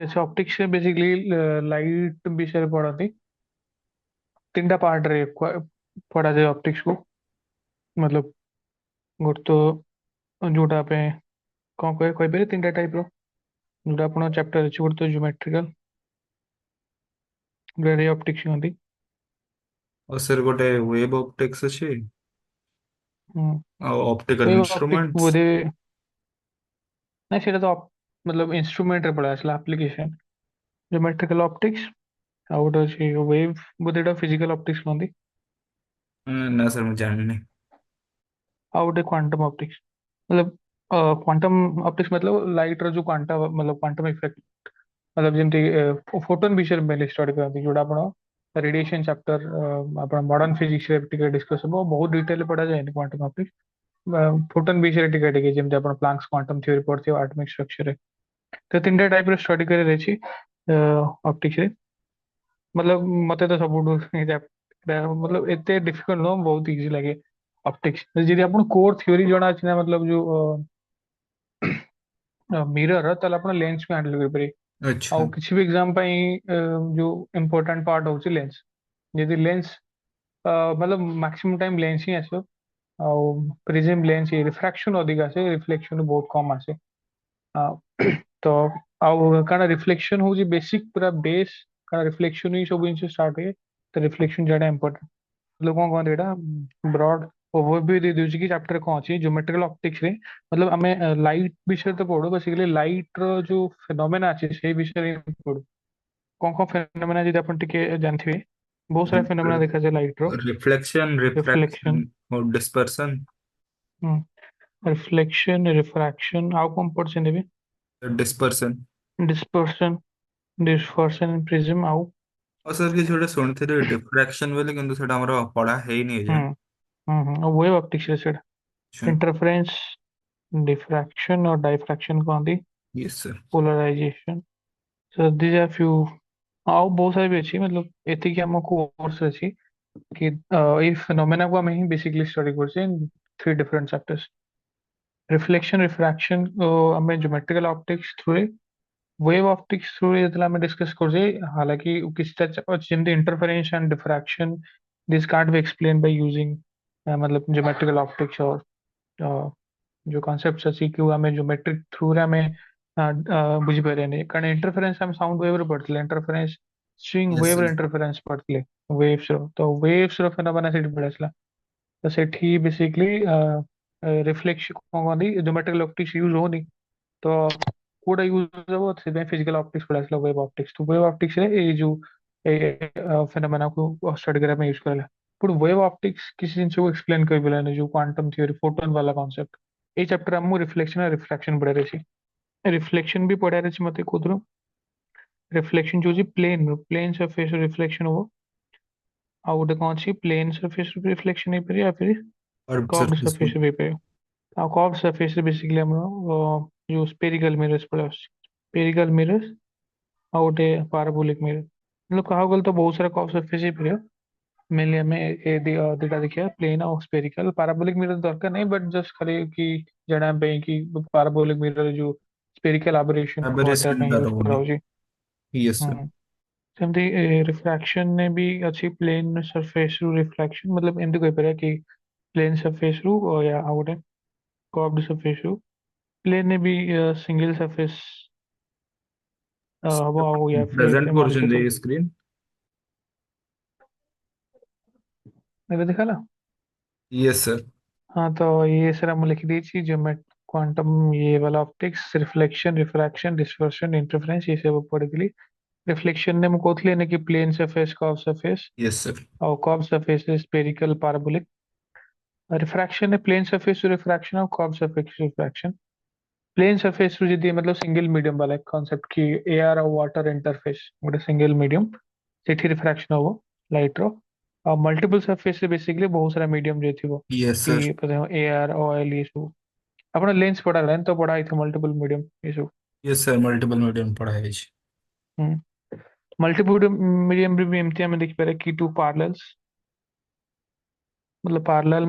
जैसे ऑप्टिक्स से basically light विषय पढ़ती। तीन टा पार्ट रे पढ़ा जाए ऑप्टिक्स को। मतलब गोटे तो जोटा पे कौन कह पारे तीन टा टाइप रो जोटा आपण चैप्टर अच्छे गोटे तो ज्योमेट्रिकल रे ऑप्टिक्स कहती। और सर गोटे वेब ऑप्टिक्स अच्छी और ऑप्टिकल वेव ऑप्टिक्स इंस्ट्रूमेंट्स। बोधे ना सेटा तो मतलब इंस्ट्रूमेंट रे पढ़ा आसला एप्लिकेशन ज्योमेट्रिकल ऑप्टिक्स आ गोटे अच्छे वेव बोधे फिजिकल ऑप्टिक्स कहती। ना सर मैं जाननी। आ गोटे क्वांटम ऑप्टिक्स मतलब क्वांटम ऑप्टिक्स मतलब लाइट रो जो क्वांटा मतलब क्वांटम इफेक्ट मतलब जमी फोटोन विषय में स्टडी करती जोटा आप रेडिएशन चैप्टर आप मॉडर्न फिजिक्स डिस्कस हो बहुत डिटेल पढ़ा जाए क्वांटम ऑप्टिक्स फोटोन विषय जमी आप प्लांक्स क्वांटम थ्योरी पढ़ते एटॉमिक स्ट्रक्चर तो तीन टा टाइप स्टडी कर ऑप्टिक्स रे मतलब मते तो सब मतलब एते डिफिकल्ट नुह बहुत इजी लगे ऑप्टिक्स जी आप कोर थ्योरी जना अच्छी ना मतलब जो मिरर ताल आप लेंस भी हैंडल करें अच्छा। आउ किसी भी एग्जाम जो इम्पोर्टेंट पार्ट होची लेंस यदि लेंस मतलब मैक्सिमम टाइम लेंस ही आसो आउ प्रिज्म लेंस ये रिफ्रैक्शन अधिक आसे रिफ्लेक्शन बहुत कम आसे आ, तो आउ कारण रिफ्लेक्शन हूँ बेसिक पूरा बेस कारण रिफ्लेक्शन ही सब जिन स्टार्ट हुए तो रिफ्लेक्शन जाटा इम्पोर्टेंट मतलब कौन कहते यहाँ ब्रॉड ओवरव्यू दे दूसरी कि चैप्टर कौन अच्छी ज्योमेट्रिकल ऑप्टिक्स रे मतलब आमे लाइट विषय तो पढ़ो बेसिकली लाइट रो जो फिनोमेना अच्छे से विषय पढ़ो कौन कौन फेनोमेना जब अपन टिके जानथिबे बहुत सारा फेनोमेना देखा जाए लाइट रो रिफ्लेक्शन रिफ्लेक्शन रिफ्रैक्शन और डिस्पर्सन। रिफ्लेक्शन रिफ्रैक्शन आउ कौन पढ़ से भी डिस्पर्सन। डिस्पर्शन डिस्पर्शन प्रिज्म आउ और सर किसी गोटे शुणी डिफ्रैक्शन बोले किंतु सेटा हमर पढ़ा है नहीं जाए। हम्म वेव ऑप्टिक्स रे सेटा अच्छा। इंटरफेरेंस डिफ्रैक्शन और डाइफ्रैक्शन कहती yes sir. Polarisation so these are few आउ बहुत सारी भी अच्छी मतलब एतिक आम कोर्स अच्छी कि ये फिनोमेना को आम ही बेसिकली स्टडी करछे in three different chapters reflection refraction आम geometrical optics through wave optics through जो आम डिस्कस करछे हालांकि किसी जमी interference and diffraction this can't be explained by using मतलब ज्योमेट्रिकल ऑप्टिक्स और जो कॉन्सेप्ट्स अच्छी कि आम ज्योमेट्रिक थ्रू रे आम बुझीपारे कारण इंटरफेरेंस आम साउंड वेव पढ़ते interference swing yes wave sir. Interference पढ़ते वेव्स रो तो वेव्स रो फेनोमेना सेठी पढ़ाइला तो सेठी बेसिकली रिफ्लेक्शन कौन कहती ज्योमेट्रिकल ऑप्टिक्स यूज होनी तो कोडा यूज हो से फिजिकल ऑप्टिक्स पढ़ाइला वेव ऑप्टिक्स तो वेव ऑप्टिक्स रे ये जो फेनोमेना को स्टडी करने में यूज कराला पर वेव ऑप्टिक्स किसी जिन को एक्सप्लेन कर बोला जो क्वांटम थ्योरी फोटोन वाला कॉन्सेप्ट ये चैप्टर हमको रिफ्लेक्शन और रिफ्रैक्शन पढ़ा रही रिफ्लेक्शन भी पढ़ा रही मते कोदरो रिफ्लेक्शन जो प्लेन प्लेन सरफेस रिफ्लेक्शन हो ଆଉ ଗୋଟେ କଣ ଅଛି ପ୍ଲେନ ସରଫେସ ରୁ ରିଫ୍ଲେକ୍ସନ ହେଇପାରିବ या फिर और କର୍ଭଡ सरफेस को। ସରଫେସ ରୁ ବି ହେଇପାରିବ ଆଉ କର୍ଭ ସରଫେସ ରେ ବେସିକଲି ଆମର ଯୋଉ ସ୍ପେରିକାଲ ମିରର୍ସ ପଳେଇ ଆସୁଛି ସ୍ପେରିକାଲ ମିରର୍ସ ଆଉ ଗୋଟେ ପାରାବୋଲିକ ମିରର मतलब କହିବାକୁ ଗଲେ ତ ବହୁତ ସାରା କର୍ଭ ସରଫେସ ହେଇପାରିବ मेनली हमें दुटा देखिए प्लेन और स्पेरिकल पाराबोलिक मिरर दरकार नहीं बट जस्ट खाली कि जଣା ପାଇଁ कि पाराबोलिक मिरर जो स्पेरिकल आबरेशन हटाया एबरेशन ପାଇଁ ज्यादा यूज होने। କରାହଉଛି यस सर। हम्म सेमती रिफ्रैक्शन ने भी अच्छी प्लेन सरफेस रू रिफ्लेक्शन मतलब एमती कहि कि प्लेन सरफेस रू या ଆଉ ଗୋଟେ कर्व्ड सरफेस रू प्लेन ने भी सिंगल सरफेस हवा हो या फिर प्रेजेंट मल्टीपल କରୁଛନ୍ତି स्क्रीन। ଏବେ ଦେଖାଲା यस सर। हाँ तो ये सर हम लिख दीजिए जो मैं क्वांटम ये वाला optics reflection refraction dispersion interference ये सब पढ़ के लिए रिफ्लेक्शन ने मुझे कहते हैं कि plane surface curve surface yes sir. और curve surface spherical parabolic refraction है प्लेन सरफेस रिफ्रैक्शन और curve surface refraction plane surface जी मतलब सिंगल मीडियम वाला कॉन्सेप्ट की एयर और वाटर इंटरफेस गोटे सिंगल मीडियम सेठी रिफ्रैक्शन हम लाइट रो और मल्टीपल सरफेस से बेसिकली बहुत सारा मीडियम जो थी यस कि सर। एयर ऑयल ये सब ଆପଣ ଲେନ୍ସ ପଢା ହେଲାଣି ତ ପଢା ହେଇଥିବ ମଲ୍ଟିପଲ ମିଡିୟମ ଏସବୁ यस सर मल्टीपल मीडियम पढ़ा है जी। ହୁଁ ମଲ୍ଟିପଲ ମିଡିୟମରେ ବି ଏମିତି ଆମେ ଦେଖିପାରିବା କି ଟୁ ପାର୍ଲାଲ୍ସ मतलब पार्लल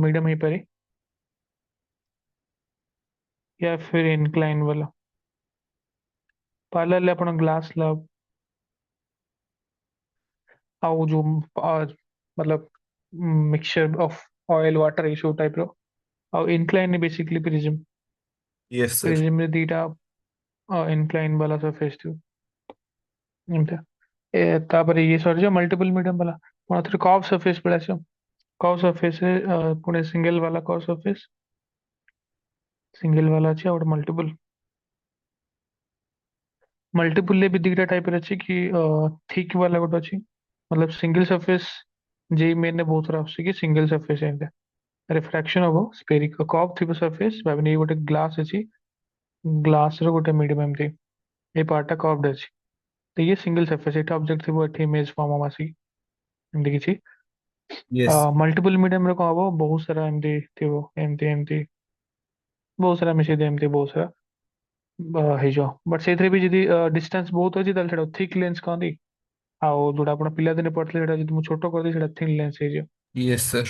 मीडियम ହେଇପାରେ या फिर इंक्लाइन वाला ପାର୍ଲରରେ ଆପଣ ଗ୍ଲାସ୍ ସ୍ଲାବ୍ ଆଉ ଯୋଉ मतलब ମିକ୍ସଚର ଅଫ ଅଏଲ ୱାଟର ଏଇ ସବୁ ଟାଇପ ର। ଆଉ incline basically prism. Yes sir. Prism ରେ ଦିଟା ଇନକ୍ଲାଇନ ବାଲା ସରଫେସ ଥିବ ଏମିତି। ତାପରେ ଇଏ ସରିଯିବ ମଲ୍ଟିପଲ ମିडिୟମ ବାଲା, ପୁଣି ଥରେ କର୍ଭ ସରଫେସ ପଳେଇ ଆସିବ। କର୍ଭ ସରଫେସ ରେ ପୁଣି ସିଙ୍ଗଲ ବାଲା କର୍ଭ ସରଫେସ, ସିଙ୍ଗଲ ବାଲା ଅଛି ଆଉ ଗୋଟେ ମଲ୍ଟିପଲ। मल्टीपल ले भी दिखता टाइप अच्छी कि थिक वाला गोटे अच्छी, मतलब सिंगल सरफेस जे मेन ने बहुत सारा आସୁଛି कि सिंगल सरफेस एंड रिफ्रैक्शन हबो स्फेरिक कर्व थिबो सरफेस भाबनी ये गोटे ग्लास अछि, ग्लास रो गोटे मीडियम एमती ये पार्ट टा कर्व्ड अछि। तो ये सिंगल सरफेस एटा ऑब्जेक्ट थिबो एठी इमेज फॉर्म आसी एमती किछि। यस मल्टीपल मीडियम रो को हबो बहुत सारा एमती थिबो एमती एमती बहुत सारा मिसे दे एमती बहुत सारा ହେଇଯିବ। ବଟ୍ ସେଇଥିରେ ବି ଯଦି ଡିଷ୍ଟାନ୍ସ ବହୁତ ଅଛି ତାହେଲେ ସେଟା ଥିକ୍ ଲେନ୍ସ କହନ୍ତି। ଆଉ ଯୋଉଟା ଆପଣ ପିଲାଦିନେ ପଢିଥିଲେ ସେଟା ଯଦି ମୁଁ ଛୋଟ କରିଦିଏ ସେଟା ଥିନ୍ ଲେନ୍ସ ହେଇଯିବ। Yes sir.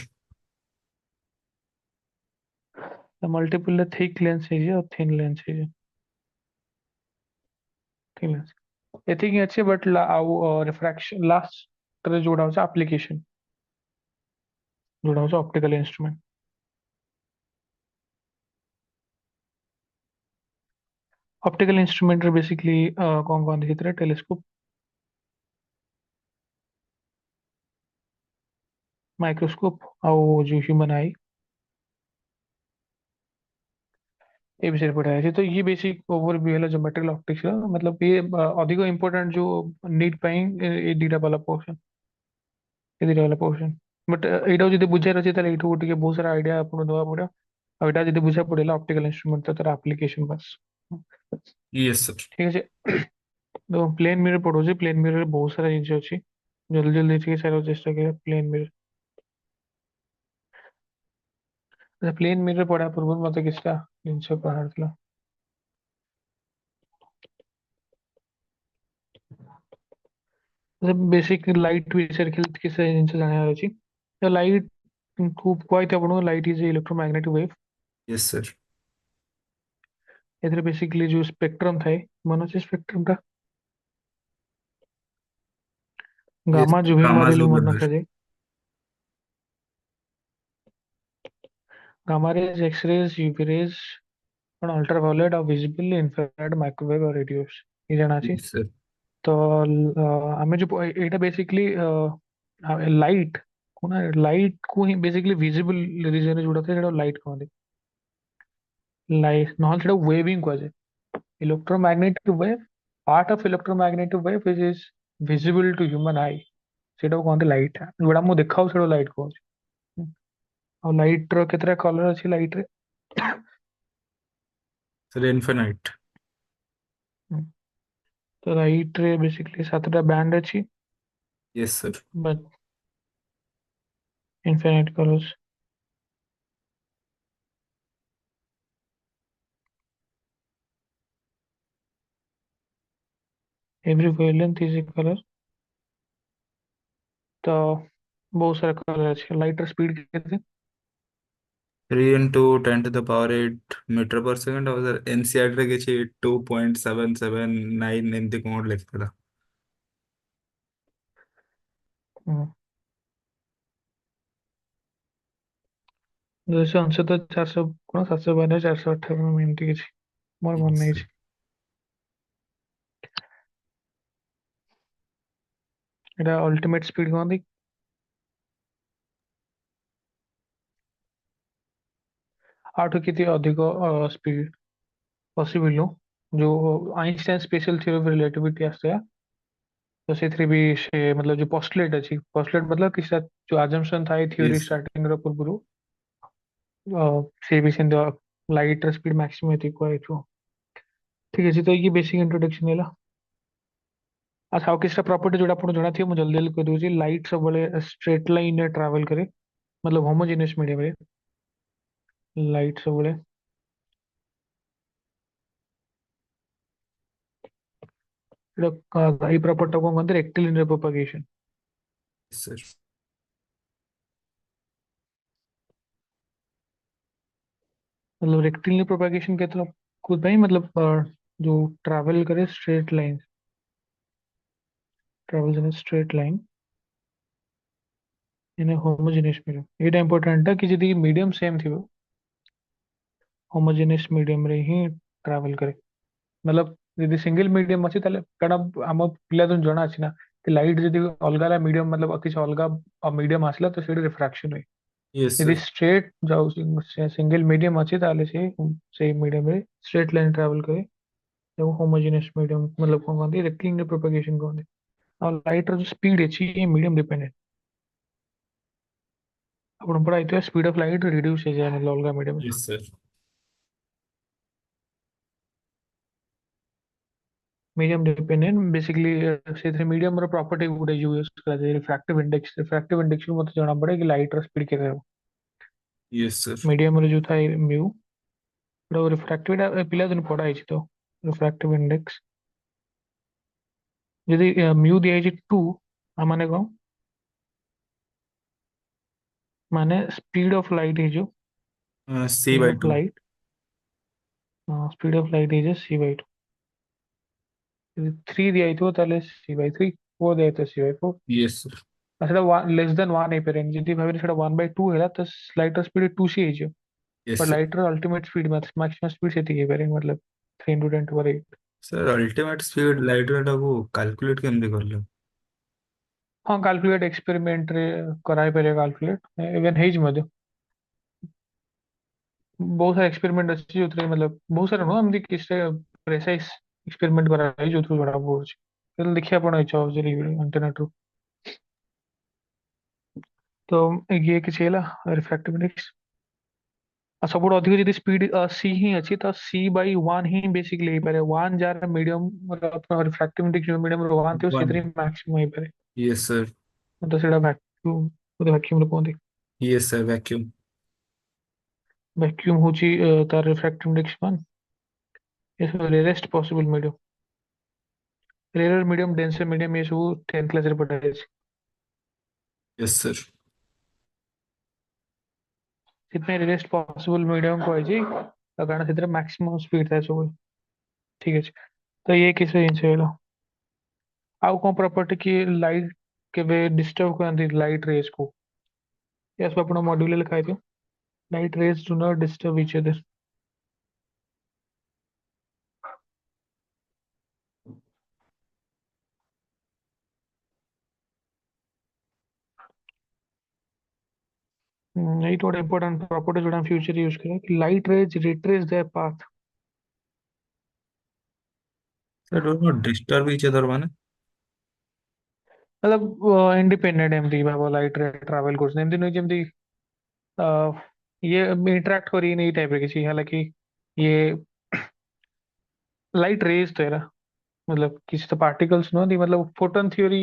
ମଲ୍ଟିପୁଲରେ ଥିକ୍ ଲେନ୍ସ ହେଇଯିବ ଆଉ ଥିନ୍ ଲେନ୍ସ ହେଇଯିବ। ଠିକ୍ ଅଛି ଏତିକି ହିଁ ଅଛି ବଟ୍ ଆଉ ରିଫ୍ରାକ୍ସନ ଲାଷ୍ଟରେ ଯୋଉଟା ହଉଛି ଆପ୍ଲିକେସନ, ଯୋଉଟା ହଉଛି ଅପ୍ଟିକାଲ ଇନଷ୍ଟ୍ରୁମେଣ୍ଟ। ଅପ୍ଟିକାଲ ଇନଷ୍ଟ୍ରୁମେଣ୍ଟରେ ବେସିକଲି କଣ କହନ୍ତି ସେଥିରେ ଟେଲିସ୍କୋପ, ମାଇକ୍ରୋସ୍कोप ଆଉ ଯୋଉ ହ୍ୟୁମାନ ଆଇ ए विषय पढ़ा है। तो ये बेसिक ओवरव्यू है ज्योमेट्रिकल ऑप्टिक्स का, मतलब ये अधिक इंपोर्टेंट जो नीट ପାଇଁ ଏ ଦିଟା ବାଲା पोर्शन, ଏ ଦିଟା ବାଲା पोर्शन। बट ଏଇଟାକୁ ଯଦି ବୁଝିବାର ଅଛି ତାହେଲେ ଏଇଠୁ ଟିକେ ବହୁତ ସାରା ଆଇडिଆ ଆପଣଙ୍କୁ ଦେବାକୁ ପଡିବ। ଆଉ ଏଇଟା ଯଦି ବୁଝା ପଡିଲା ଅପ୍ଟିକାଲ ଇନଷ୍ଟ୍ରୁମେଣ୍ଟ ତ ତାର ଆପ୍ଲିକେସନ ବାସ୍। Yes sir. ଠିକ ଅଛି। तो ପ୍ଲେନ ମିରର ପଢୁଛି, ପ୍ଲେନ ମିରର ବହୁତ ସାରା ଜିନିଷ ଅଛି, ଜଲ୍ଦି ଜଲ୍ଦି ଟିକେ ସାରିବାକୁ ଚେଷ୍ଟା କରିବା ପ୍ଲେନ ମିରର। ପ୍ଲେନ ମିରର ପଢା ପୂର୍ବରୁ ମତେ କିଛିଟା ଜିନିଷ କହିବାର ଥିଲା। बेसिक लाइट विषय किसी जिन जानवर अच्छी तो लाइट खूब कहते आपको light is electromagnetic wave. Yes sir. एथिरे बेसिकली जो स्पेक्ट्रम थाए मन अच्छे स्पेक्ट्रम था यस गामा जो भी गामा मॉड्यूल मन जुपिटर। रखा जाए, gamma rays X rays UV rays ultraviolet और विजिबल इंफ्रारेड माइक्रोवेव और रेडियोस ये जाना अच्छी। Yes sir. तो आम जो यहाँ बेसिकली लाइट को ना लाइट को ही बेसिकली विजिबल रीजन जोड़ा था लाइट कहते लाइट ना वेविंग कहुए electromagnetic wave part of electromagnetic wave which is visible to human eye सेटा कहते लाइट जोड़ा मुझे देखा से लाइट कहूँ। और लाइट रो केतरा कलर अच्छी लाइट रे सर इनफिनाइट। तो लाइट रे बेसिकली सातटा बैंड अच्छी yes sir. But infinite colours. Every wavelength is a colour. तो बहुत सारा कलर अच्छे लाइट रे स्पीड कितने 3 × 10⁻⁸ और सर एनसीईआरटी रे किछि 2.779 एमती कोड लिखता। 269 400 कौन 752 458 एमती किसी मोर मन यस नहीं सर। छै। एटा अल्टीमेट स्पीड कहते आठू किती अधिक स्पीड पॉसिबल नो जो Einstein special theory of relativity आसया तो से भी से मतलब जो पोस्टुलेट अच्छी पोस्टुलेट मतलब किसी जो अजम्पशन था थ्योरी यस सर। स्टार्टिंग रो पूर्व से भी से लाइट र स्पीड मैक्सिमम एति को ठीक है तो ये बेसिक इंट्रोडक्शन है। अच्छा ଆଉ किसी प्रॉपर्टी जोड़ा आपको जଣା ଥିବ ମୁଁ जल्दी जल्दी कह दूसरी लाइट सब बड़े स्ट्रेट लाइन रे ट्रैवल करे मतलब होमोजेनियस मीडियम रे लाइट सब बड़े ये प्रॉपर्टी को कहते हैं रेक्टिलिनियर प्रोपगेशन। Yes sir. मतलब रेक्टिलिनियर प्रोपगेशन कहते हैं खुद भाई मतलब जो ट्रैवल करे straight line, travels in straight line in homogeneous medium. ଏଇଟା ଇମ୍ପୋର୍ଟାଣ୍ଟ कि ଯଦି ମିଡିୟମ ସେମ୍ ଥିବ ହୋମୋजेनियस ମିଡିୟମ ରେ ହିଁ ଟ୍ରାଭେଲ करे। मतलब ଯଦି ସିଙ୍ଗଲ ମିଡିୟମ ଅଛି ତାହେଲେ କାରଣ ଆମ ପିଲାଦିନୁ ଜଣା ଅଛି ନା कि ଲାଇଟ୍ ଯଦି ଅଲଗା ଅଲଗା ମିଡିୟମ मतलब କିଛି ଅଲଗା ମିଡିୟମ ଆସିଲା ତ ସେଇଠି ରିଫ୍ରାକ୍ସନ ହୁଏ। यस ଯଦି सर। ସ୍ଟ୍ରେଟ୍ ଯାଉଛି ସିଙ୍ଗଲ ମିଡିୟମ ଅଛି ତାହେଲେ ସେ ସେଇ ମିଡିୟମ ରେ स्ट्रेट लाइन ट्रावेल करे। ତାକୁ ହୋମୋजेनियस ମିଡିୟମ मतलब କଣ କହନ୍ତି ରେକ୍ଟିଲିନିୟର ପ୍ରୋପାଗେସନ କହନ୍ତି। ଆଉ ଲାଇଟ୍ ର ଯୋଉ ସ୍ପିଡ ଅଛି ये ମିଡିୟମ डिपेंडेंट। ଆପଣ ପଢା ହେଇଥିବ ସ୍ପିड ଅଫ ଲାଇଟ୍ ରିड्यूस ହେଇଯାଏ मतलब ଅଲଗା medium. Yes sir. Medium dependent basically से मीडियम रो प्रॉपर्टी गुडे यूज कराଯାଏ रिफ्रैक्टिव इंडेक्स ରୁ ମତେ ଜଣା ପଡେ कि लाइट ର स्पीड केते ହେବ। Yes sir. मीडियम रे जो ଥାଏ म्यू रो रिफ्रैक्टिव ଟା ପିଲା ଦିନ ପଢା ହେଇଛି ତ रिफ्रैक्टिव इंडेक्स ଯଦି म्यू दिया ହେଇଛି 2 आ माने कौन माने स्पीड ऑफ लाइट है जो C speed by of two. Light speed of light है c/2। ଯଦି 3 ଦିଆ ହେଇଥିବ ତାହେଲେ c/3 4 ଦିଆ ହେଇଥିବ c/4 यस सर। ଆଉ ସେଟା लेस देन 1 ହେଇପାରିବନି ଯଦି ଭାବରେ ସେଟା 1/2 ହେଲା ତ ଲାଇଟ୍ ର ସ୍ପିड 2c ହେଇଯିବ। Yes but sir. लाइट ର अल्टीमेट स्पीड मैक्सिमम स्पीड सेତିକି ହେଇପାରିବ मतलब 3 into 10⁸। Sir ultimate speed light ଟାକୁ କାଲକୁଲେଟ କେମିତି କଲେ? हाँ କାଲକୁଲେଟ ଏକ୍ସପେରିମେଣ୍ଟ ରେ କରାଇ ପାରିବ କାଲକୁଲେଟ ଇଭେନ୍ ହେଇଛି ମଧ୍ୟ ବହୁତ ସାରା ଏକ୍ସପେରିମେଣ୍ଟ ଅଛି ଯୋଉଥିରେ मतलब ବହୁତ ସାରା ନୁହଁ ଏମିତି କିଛି ପ୍ରେସାଇଜ ଏକ୍ସପେରିମେଣ୍ଟ କରାଯାଇଛି ଯୋଉଥିରୁ ଜଣା ପଡୁଛି। ତାହେଲେ ଦେଖିବା ଆପଣ ଇଚ୍ଛା ହଉଛି ଇଣ୍ଟରନେଟ ରୁ। ତ ଇଏ କିଛି ହେଲା रिफ्रैक्टिव इंडेक्स ଆଉ ସବୁଠୁ ଅଧିକ ଯଦି ସ୍ପିଡ ସି ହିଁ ଅଛି ତ c/1 ହିଁ ବେସିକଲି ହେଇପାରେ। 1 ଯାହାର ମିଡିୟମ रिफ्रैक्टिव इंडेक्स ମିଡିୟମ ର 1 ଥିବ वन। ସେଥିରେ मैक्सिमम ହେଇପାରେ। Yes sir. ତ ସେଇଟା ଭ୍ୟାକ୍ୟୁम ବୋଧେ ଭ୍ୟାକ୍ୟୁମ ରେ କୁହନ୍ତି। Yes sir vacuum. ଭ୍ୟାକ୍ୟୁମ ହଉଛି ତାର refractive index 1। Rarest possible medium rare medium denser medium ये सब 10th क्लास रे पढ़ाଯାଇଛି। Yes sir. ସେଥିପାଇଁ रेयरेस्ट पॉसिबल मीडियम କୁହାଯାଇଛି ତା କାରଣ ସେଥିରେ मैक्सिमम स्पीड ଥାଏ ସବୁ। ଠିକ ଅଛି ତ ଇଏ କିଛି ଜିନିଷ ହେଲା। ଆଉ କଣ ପ୍ରପର୍टी କି ଲାଇଟ୍ କେବେ ଡିଷ୍ଟର୍ବ କରନ୍ତି ଲାଇଟ୍ ରେଜ୍ को या सब अपना मॉड्यूल लिखा है light rays do not disturb each other. At what important property जो हम फ्यूचर यूज करें कि light rays retrace there path. Sir do not disturb each other माने? मतलब इंडिपेंडेंट एमती भाव लाइट रे ट्रैवल करछ एमती नहीं जेमती ये इंटरेक्ट करी नहीं टाइप रे किसी हालांकि ये लाइट रेज तो है ना मतलब किसी तो पार्टिकल्स नो दी मतलब फोटोन थ्योरी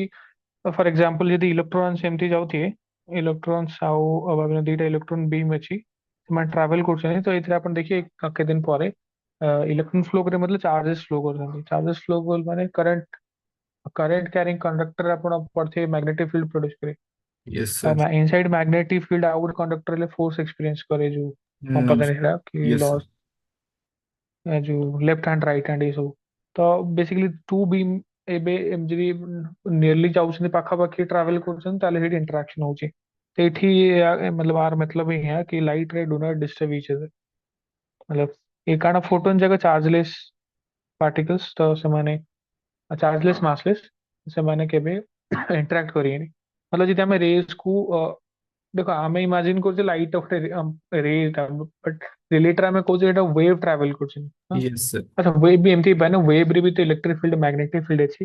फॉर एग्जांपल यदि इलेक्ट्रॉन्स एमती जाउथिए इलेक्ट्रॉन्स आउ अब दुईटा इलेक्ट्रॉन बीम अछि ସେମାନେ ट्रैवल କରୁଛନ୍ତି ତ ଏଥିରେ ଆପଣ ଦେଖିବେ କେତେ ଦିନ ପରେ इलेक्ट्रॉन फ्लो करे मतलब चार्जेस फ्लो କରୁଛନ୍ତି। चार्जेस फ्लो ମାନେ करंट कैरिंग कंडक्टर ଆପଣ पढ़िଥିବେ मैग्नेटिक फील्ड प्रोड्यूस करे। Yes sir. Inside magnetic field out conductor ले फोर्स एक्सपीरियंस करे जो हम नो पता नहीं सर। था कि यस सर। लॉस जो लेफ्ट हैंड राइट हैंड ये सब तो बेसिकली टू बीम ଏବେ ଯଦି ନିୟରଲି ଯାଉଛନ୍ତି ପାଖାପାଖି ଟ୍ରାଭେଲ କରୁଛନ୍ତି ତାହେଲେ ସେଇଠି ଇଣ୍ଟରାକ୍ସନ ହଉଛି। तो ଏଠି मतलब आर मतलब ही है कि लाइट रे do not disturb each other मतलब ये କାରଣ फोटोन जगह चार्जलेस पार्टिकल्स तो ସେମାନେ चार्जलेस मासलेस ସେମାନେ କେବେ इंटराक्ट करिएनि। मतलब ଯଦି ଆମେ रेज को देखो ଆମେ इमेजिन କରୁଛେ ଲାଇट ଗୋଟେ रे बट रिलेटर ଆମେ କହୁଛେ ଏଟା वेव ट्रैवल କରୁଛି। Yes sir. अच्छा वेव भी एमती है ना वेव रे भी तो इलेक्ट्रिक फील्ड मैग्नेटिक फील्ड अच्छी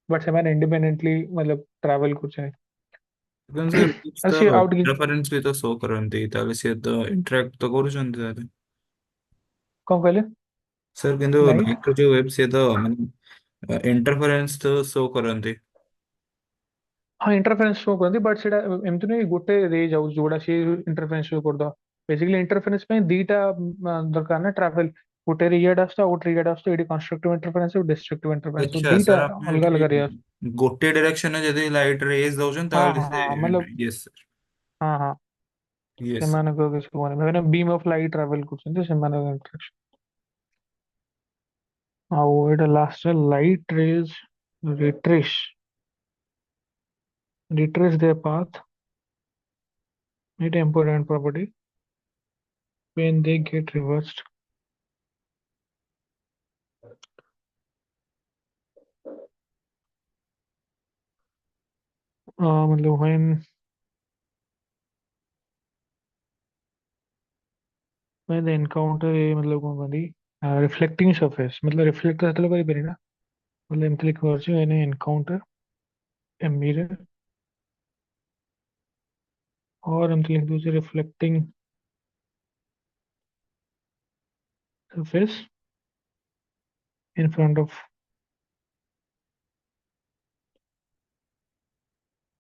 बट ସେମାନେ इंडिपेंडेंटली मतलब ट्रैवल କରୁଛନ୍ତି। लेकिन सर waves अच्छा ତ ସେ ଆଉ ଟିକେ ଇଣ୍ଟରଫରେନ୍ସ ବି ତ ଶୋ କରନ୍ତି ତାହେଲେ ସିଏ ତ ଇଣ୍ଟରାକ୍ଟ ତ କରୁଛନ୍ତି ତାହେଲେ। କଣ କହିଲେ सर କିନ୍ତୁ ଲାଇଟ୍ ଲାଇଟ୍ ର ଯୋଉ ୱେବ ସିଏ ତ ମାନେ ଇଣ୍ଟରଫରେନ୍ସ ତ ଶୋ କରନ୍ତି। हाँ इंटरफेरेंस शो करती बट सेटा एमती नहीं गोटे रे जाऊ जोड़ा सी इंटरफेरेंस शो कर दो बेसिकली इंटरफेरेंस में दीटा दरकार ना ट्रैवल गोटे रे इयाड आस्तो गोटे इयाड आस्तो एडी कंस्ट्रक्टिव इंटरफेरेंस और डिस्ट्रक्टिव इंटरफेरेंस तो अच्छा दीटा सर ଆପଣ अलग ଏଠି अलग रे ଗୋଟେ ଡାଇରେକ୍ସନରେ ଯଦି ଲାଇଟ୍ ରେଜ୍ ଦଉଛନ୍ତି हाँ ତାହେଲେ हाँ ସେ हाँ मतलब ୟେସ୍ ସର୍। हाँ हाँ ୟେସ୍। ସେମାନଙ୍କ କିଛି ମାନେ ଭାଇନା ବିମ୍ ଅଫ ଲାଇଟ୍ ଟ୍ରାଭେଲ କରୁଛନ୍ତି ସେମାନଙ୍କ ଇଣ୍ଟରାକ୍ସନ ଆଉ ଏଇଟା last light rays retrace retrace their path, ଏଇଟା important property when they get reversed। मतलब when they encounter ये मतलब कौन कहती रिफ्लेक्टिंग सरफेस मतलब रिफ्लेक्ट तो ସେତେବେଳେ କରିପାରେ ନା मतलब ଏମିତି ଲେଖିପାରୁଛି when I encounter a mirror और ଏମିତି लिख दूसरे reflecting surface in front of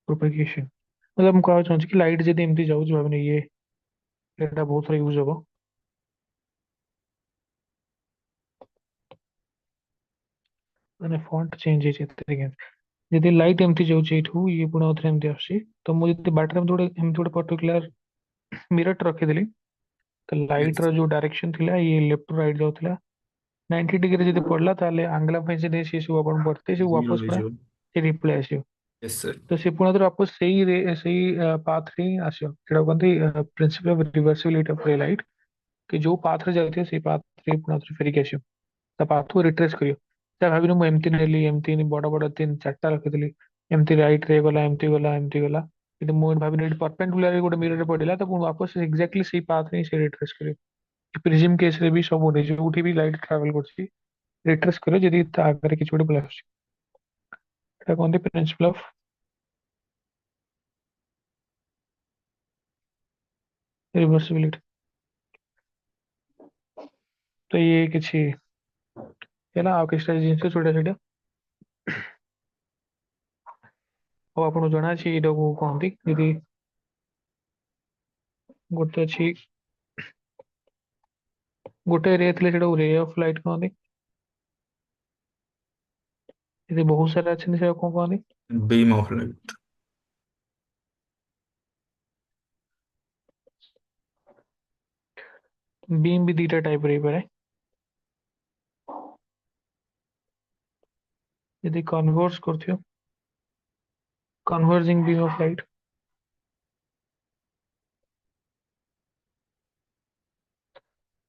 propagation। मतलब ମୁଁ କହିବାକୁ ଚାହୁଁଛି କି ଲାଇଟ୍ ଯଦି ଏମିତି ଯାଉଛି ଭାବିନି ଇଏ ଏଇଟା ବହୁତ ଥର ୟୁଜ ହବ ମାନେ ଫଣ୍ଟ ଚେଞ୍ଜ ହେଇଛି ଏଥିରେ ଯଦି ଲାଇଟ୍ ଏମିତି ଯାଉଛି ଏଇଠୁ ଇଏ ପୁଣି ଆଉଥରେ ଏମିତି ଆସୁଛି ତ ମୁଁ ଯଦି ବାଟରେ ଏମିତି ଗୋଟେ ପର୍ଟିକୁଲାର ମିରର ରଖିଦେଲି ତ ଲାଇଟ୍ ର ଯୋଉ ଡାଇରେକ୍ସନ ଥିଲା ଇଏ ଲେଫ୍ଟ ଟୁ ରାଇଟ୍ ଯାଉଥିଲା 90 डिग्री ଯଦି ପଡିଲା ତାହେଲେ ଆଙ୍ଗଲା ପାଇଁ ଯଦି ସେ ସବୁ ଆପଣ ପଡିతే ସବୁ ଜିରୋ वापस ପୁରା ହେଇଯିବ। ସେ ରିପ୍ଲେ ଆସିବ यस सर। ତ ସେ ପୁଣି ଥରେ वापस ସେଇ ପାଥ ରେ ହିଁ ଆସିବ ସେଟା କୁହନ୍ତି ପ୍ରିନ୍ସିପଲ ଅଫ ରିଭର୍ସିବିଲିଟି ଅଫ ରେ ଲାଇଟ୍ କି ଯୋଉ ପାଥ ରେ ଯାଉଥିବ ସେଇ ପାଥ ରେ ପୁଣି ଥରେ ଫେରିକି ଆସିବ ତା ପାଥକୁ ରିଟ୍ରେସ୍ କରିବ ତା ଭାବିନି ମୁଁ ଏମିତି ନେଲି ଏମିତି ବଡ ବଡ ତିନି ଚାରିଟା ରଖିଥିଲି ଏମିତି ରାଇଟ୍ ରେ ଗଲା ଏମିତି ଗଲା ଏମିତି ଗଲା କିନ୍ତୁ ମୁଁ ଭାବିନି ଏଠି ପରପେଣ୍ଡିକୁଲାର ଗୋଟେ ମିରର ରେ ପଡିଲା ତ ପୁଣି वापस ଏକ୍ଜାକ୍ଟଲି ସେଇ ପାଥ ରେ ହିଁ ସେ ରିଟ୍ରେସ୍ କରିବ ପ୍ରିዝମ କେସ ରେ ବି ସବୁଠି ଯୋଉଠି ବି ଲାଇଟ୍ ଟ୍ରାଭେଲ କରୁଛି ରିଟ୍ରେସ୍ କରିବ ଯଦି ତା ଆଗରେ କିଛି ଗୋଟେ ପଳେଇ ଆସୁଛି ଏଟା କହନ୍ତି ପ୍ରିନ୍ସିପଲ ଅଫ ରିଭର୍ସିବିଲିଟି। ତ ଇଏ କିଛି ହେଲା ଆଉ କିଛିଟା ଜିନିଷ ଛୋଟା ଛୋଟା ଆଉ ଆପଣଙ୍କୁ ଜଣା ଅଛି ଏଇଟାକୁ କହନ୍ତି ଯଦି ଗୋଟେ ଅଛି ଗୋଟେ ରେ ଥିଲେ ସେଟାକୁ ରେ ଅଫ ଲାଇଟ୍ କହନ୍ତି ଯଦି ବହୁତ ସାରା ଅଛନ୍ତି ସେଟାକୁ କଣ କହନ୍ତି बीम ऑफ लाइट। बीम भी दिटा टाइप रही पारे यदि कन्वर्स करथियो कन्वर्जिंग बीम ऑफ लाइट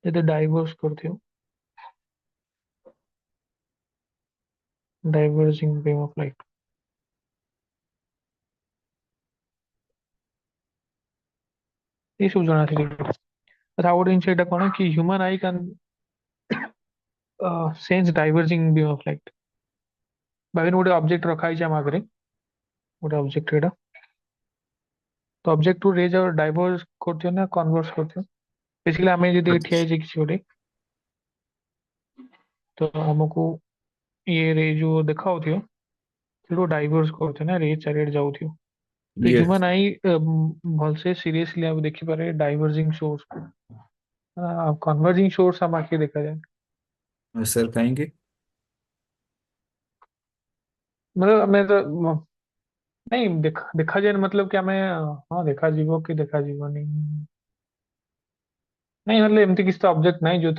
यदि डाइवर्स करथियो डाइवर्जिंग बीम ऑफ लाइट ये सब जाना थी अच्छा और इन सेटा कोन कि human I can sense diverging beam of light बाकी गोटे ऑब्जेक्ट रखा है हम आगे गोटे ऑब्जेक्ट एटा तो ऑब्जेक्ट टू रेज और डाइवर्स करथियो ना कन्वर्स करथियो बेसिकली हमें यदि ठिया है किसी गोटे तो हमको ये रे जो देखा होथियो सेटो डाइवर्स करथियो ना रे चारिड जाउथियो तो यस। ह्यूमन आई भलसे सीरियसली अब देखी पारे डाइवर्जिंग सोर्स को कन्वर्जिंग सोर्स हम आके देखा जाए सर कहेंगे। मतलब हमें तो नहीं देखा जाए मतलब कि हमें हाँ देखा जीवो कि देखा जीवो नहीं नहीं मतलब एमती किसी ऑब्जेक्ट नहीं जो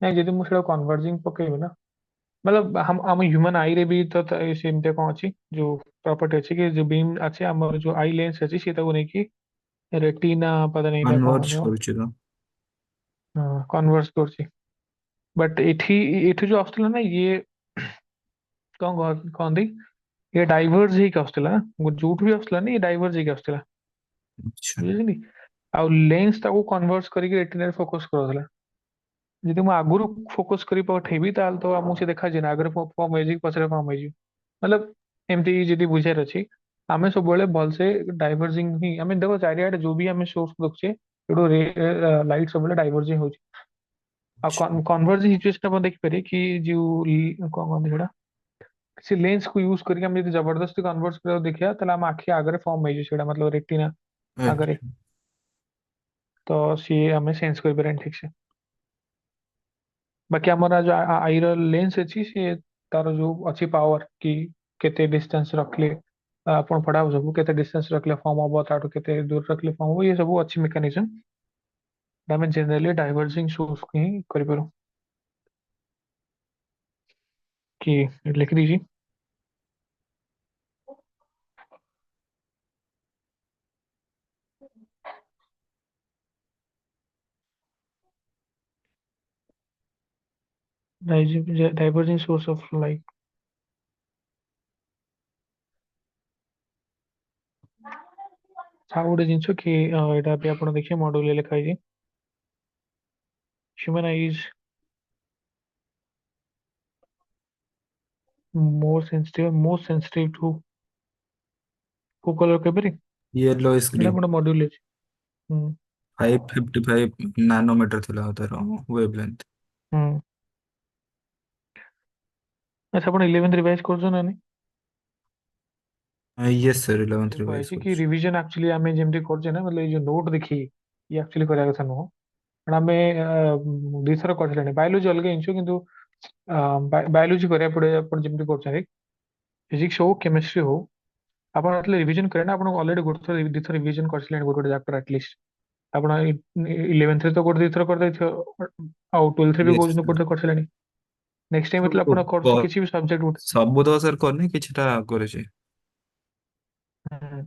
नहीं जदि ମୁଁ ସେଟା କନଭର୍ଜିଂ ପକେଇବି ନା मतलब हम ह्यूमन आई रे भी तो सेमते कौन अच्छी जो प्रॉपर्टी अच्छी कि जो बीम अच्छे हमर जो आई लेंस अच्छी से ताको नहीं कि रेटिना पता नहीं था कौन कन्वर्ज है କରୁଛି ତ। कन्वर्स करছি बट एठी एठी जो आସୁଥିଲା ना ये କଣ କହନ୍ତି ये डाइवर्ज ହେଇକି ଆସୁଥିଲା ନା ଯୋଉଠୁ ବି ଆସୁଥିଲା ନା ये डाइवर्ज ହେଇକି ଆସୁଥିଲା अच्छा। ବୁଝିଛନ୍ତି ଆଉ ଲେନ୍ସ ତାକୁ କନଭର୍ସ କରିକି ରେଟିନାରେ ଫୋକସ କରୁଥିଲା ଯଦି ମୁଁ ଆଗରୁ ଫୋକସ କରି ପଠେଇବି ତାହେଲେ ତ ଆମକୁ ସେ ଦେଖାଯିବନି ଆଗରେ ଫର୍ମ ହେଇଛି କି ପଛରେ ଫର୍ମ ହେଇଯିବ मतलब ଏମିତି ଯଦି ବୁଝିବାର ଅଛି ଆମେ ସବୁବେଳେ ଭଲସେ ଡାଇଭର୍ଜିଂ ହିଁ ଆମେ ଦେଖ ଚାରିଆଡେ ଯୋଉ ବି ଆମେ ସୋର୍ସ ଦେଖୁଛେ ଏଠୁ ଲାଇଟ୍ ସବୁବେଳେ ଡାଇଭର୍ଜିଂ ହଉଛି अच्छा। ଆଉ କନଭର୍ଜିଂ ସିଚୁଏସନ ଆପଣ ଦେଖିପାରିବେ କି ଯୋଉ କଣ କହନ୍ତି ସେଟା ସେ ଲେନ୍ସ କୁ यूज करके हम यदि जबरदस्ती कन्वर्ट କରିବାକୁ ଦେଖିବା ତାହେଲେ ଆମ ଆଖି ଆଗରେ ଫର୍ମ ହେଇଯିବ ସେଇଟା मतलब ରେଟିନା ଆଗରେ अच्छा। ତ ସିଏ ଆମେ ସେନ୍ସ କରିପାରିବାନି ଠିକ ସେ ବାକି ଆମର ଯୋଉ ଆଇର ଲେନ୍ସ ଅଛି ସିଏ ତାର ଯୋଉ ଅଛି ପାୱାର କି କେତେ ଡିଷ୍ଟାନ୍ସ ରଖିଲେ ଆପଣ ପଢାବ ସବୁ କେତେ ଡିଷ୍ଟାନ୍ସ ରଖିଲେ ଫର୍ମ ହବ ତାଠୁ କେତେ ଦୂର ରଖିଲେ ଫର୍ମ ହବ ଇଏ ସବୁ ଅଛି ମେକାନିଜମ ଆମେ ଜେନେରାଲି ଡାଇଭର୍ଜିଂ ସୋର୍ସ କୁ ହିଁ କରିପାରୁ कि लिख दीजिए। Diverging source of light. ଆଉ ଗୋଟେ ଜିନିଷ କି ଏଇଟା ବି ଆପଣ ଦେଖିବେ ମଡ୍ୟୁଲରେ ଲେଖା ହେଇଛି। Human eyes most sensitive to କୋଉ କଲର କହିପାରିବେ? येलो ଏଇଟା स्क्रीन ଗୋଟେ ମଡ୍ୟୁଲ ଅଛି। ହୁଁ 555 नानोमीटर ଥିଲା ତାର ୱେଭଲେନ୍ଥ। ହୁଁ। ଆଚ୍ଛା ଆପଣ 11th ରିଭାଇଜ କରୁଛନ୍ତି ନା ନାଇଁ? यस सर 11th ସେ रिवाइज କୁହାଯାଇଛି କି କରୁଛି। ରିଭିଜନ ଆକ୍ଚୁଆଲି ଆମେ ଯେମିତି କରୁଛେ ନା ମାନେ ଏଇ ଯୋଉ ନୋଟ ଦେଖିକି ଇଏ ଆକ୍ଚୁଆଲି କରିବା କଥା ନୁହଁ। କାରଣ ଆମେ ଦୁଇଥର କରିସାରିଲେଣି ବାୟୋଲୋଜି ଅଲଗା ଜିନିଷ କିନ୍ତୁ ବାୟୋଲୋଜି କରିବାକୁ ପଡେ ଆପଣ ଯେମିତି କରୁଛନ୍ତି ଫିଜିକ୍ସ ହଉ କେମିଷ୍ଟ୍ରି ହଉ ଆପଣ ଯେତେବେଳେ ରିଭିଜନ କରେন ଆପଣଙ୍କୁ ଅଲରେଡି ଗୋଟେ ଥର ଦୁଇଥର ରିଭିଜନ କରିସାରିଲେଣି ଗୋଟେ ଗୋଟେ ଚାପ୍ଟର ଆଟଲିଷ୍ଟ। ଆପଣ 11th ରେ ତ ଗୋଟେ ଦୁଇଥର କରିଦେଇଥିବ ଆଉ 12th ରେ ବି यस କହୁଛନ୍ତି सर। ଗୋଟେ କରିସାରିଲେଣି। ନେକ୍ସଟ ଟାଇମ ଯେତେବେଳେ ସବୁ ଆପଣ କରୁଛି କିଛି ବି ସବଜେକ୍ଟ ଗୋଟେ ସବୁ ତ ସାର୍ କରିନି କିଛିଟା କରିଛି। ହୁଁ।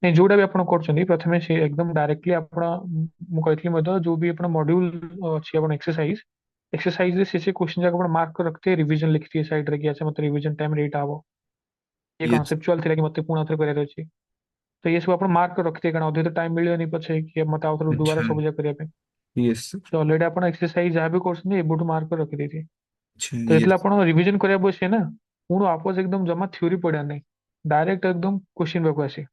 ନାଇଁ ଯୋଉଟା ବି ଆପଣ କରୁଛନ୍ତି ପ୍ରଥମେ ସେ ଏକଦମ ଡାଇରେକ୍ଟଲି ଆପଣ ମୁଁ କହିଥିଲି ମଧ୍ୟ ଯୋଉ ବି ଆପଣ ମଡ୍ୟୁଲ ଅଛି ଆପଣ ଏକ୍ସରସାଇଜ ରେ ସେ क्वेश्चन ଯାକ ଆପଣ ମାର୍କ କରି ରଖିଥିବେ ରିଭିଜନ ଲିଖିଥିବେ ସାଇଡରେ କି ଆଚ୍ଛା ମତେ ରିଭିଜନ ଟାଇମରେ ଏଇଟା ହବ ये यस कॉन्सेप्चुअल ଥିଲା କି ମତେ ପୁଣି ଆଉଥରେ କରିବାର ଅଛି। ତ ये ସବୁ ଆପଣ ମାର୍କ କରି ରଖିଥିବେ କାରଣ ଅଧିକ ଟାଇମ ମିଳିବନି ପଛେ କି ମତେ ଆଉଥରେ अच्छा। ଦୁବାରା ସବୁ ଯାକ କରିବା ପାଇଁ। Yes sir. ତ ଅଲରେଡି ଆପଣ ଏକ୍ସରସାଇଜ ଯାହା ବି କରୁଛନ୍ତି ଏବେଠୁ ମାର୍କ କରି ରଖିଦେଇଥିବେ। अच्छा ତ ଯେତେବେଳେ यस। ଆପଣ ରିଭିଜନ କରିବାକୁ ବସିବେ ନା ପୁଣି ଆପୋଜ ଏକଦମ ଜମା ଥ୍योरी ପଢିବାର ନାହିଁ ଡାଇରେକ୍ଟ ଏକଦମ क्वेश्चन ପାଖକୁ ଆସିବେ।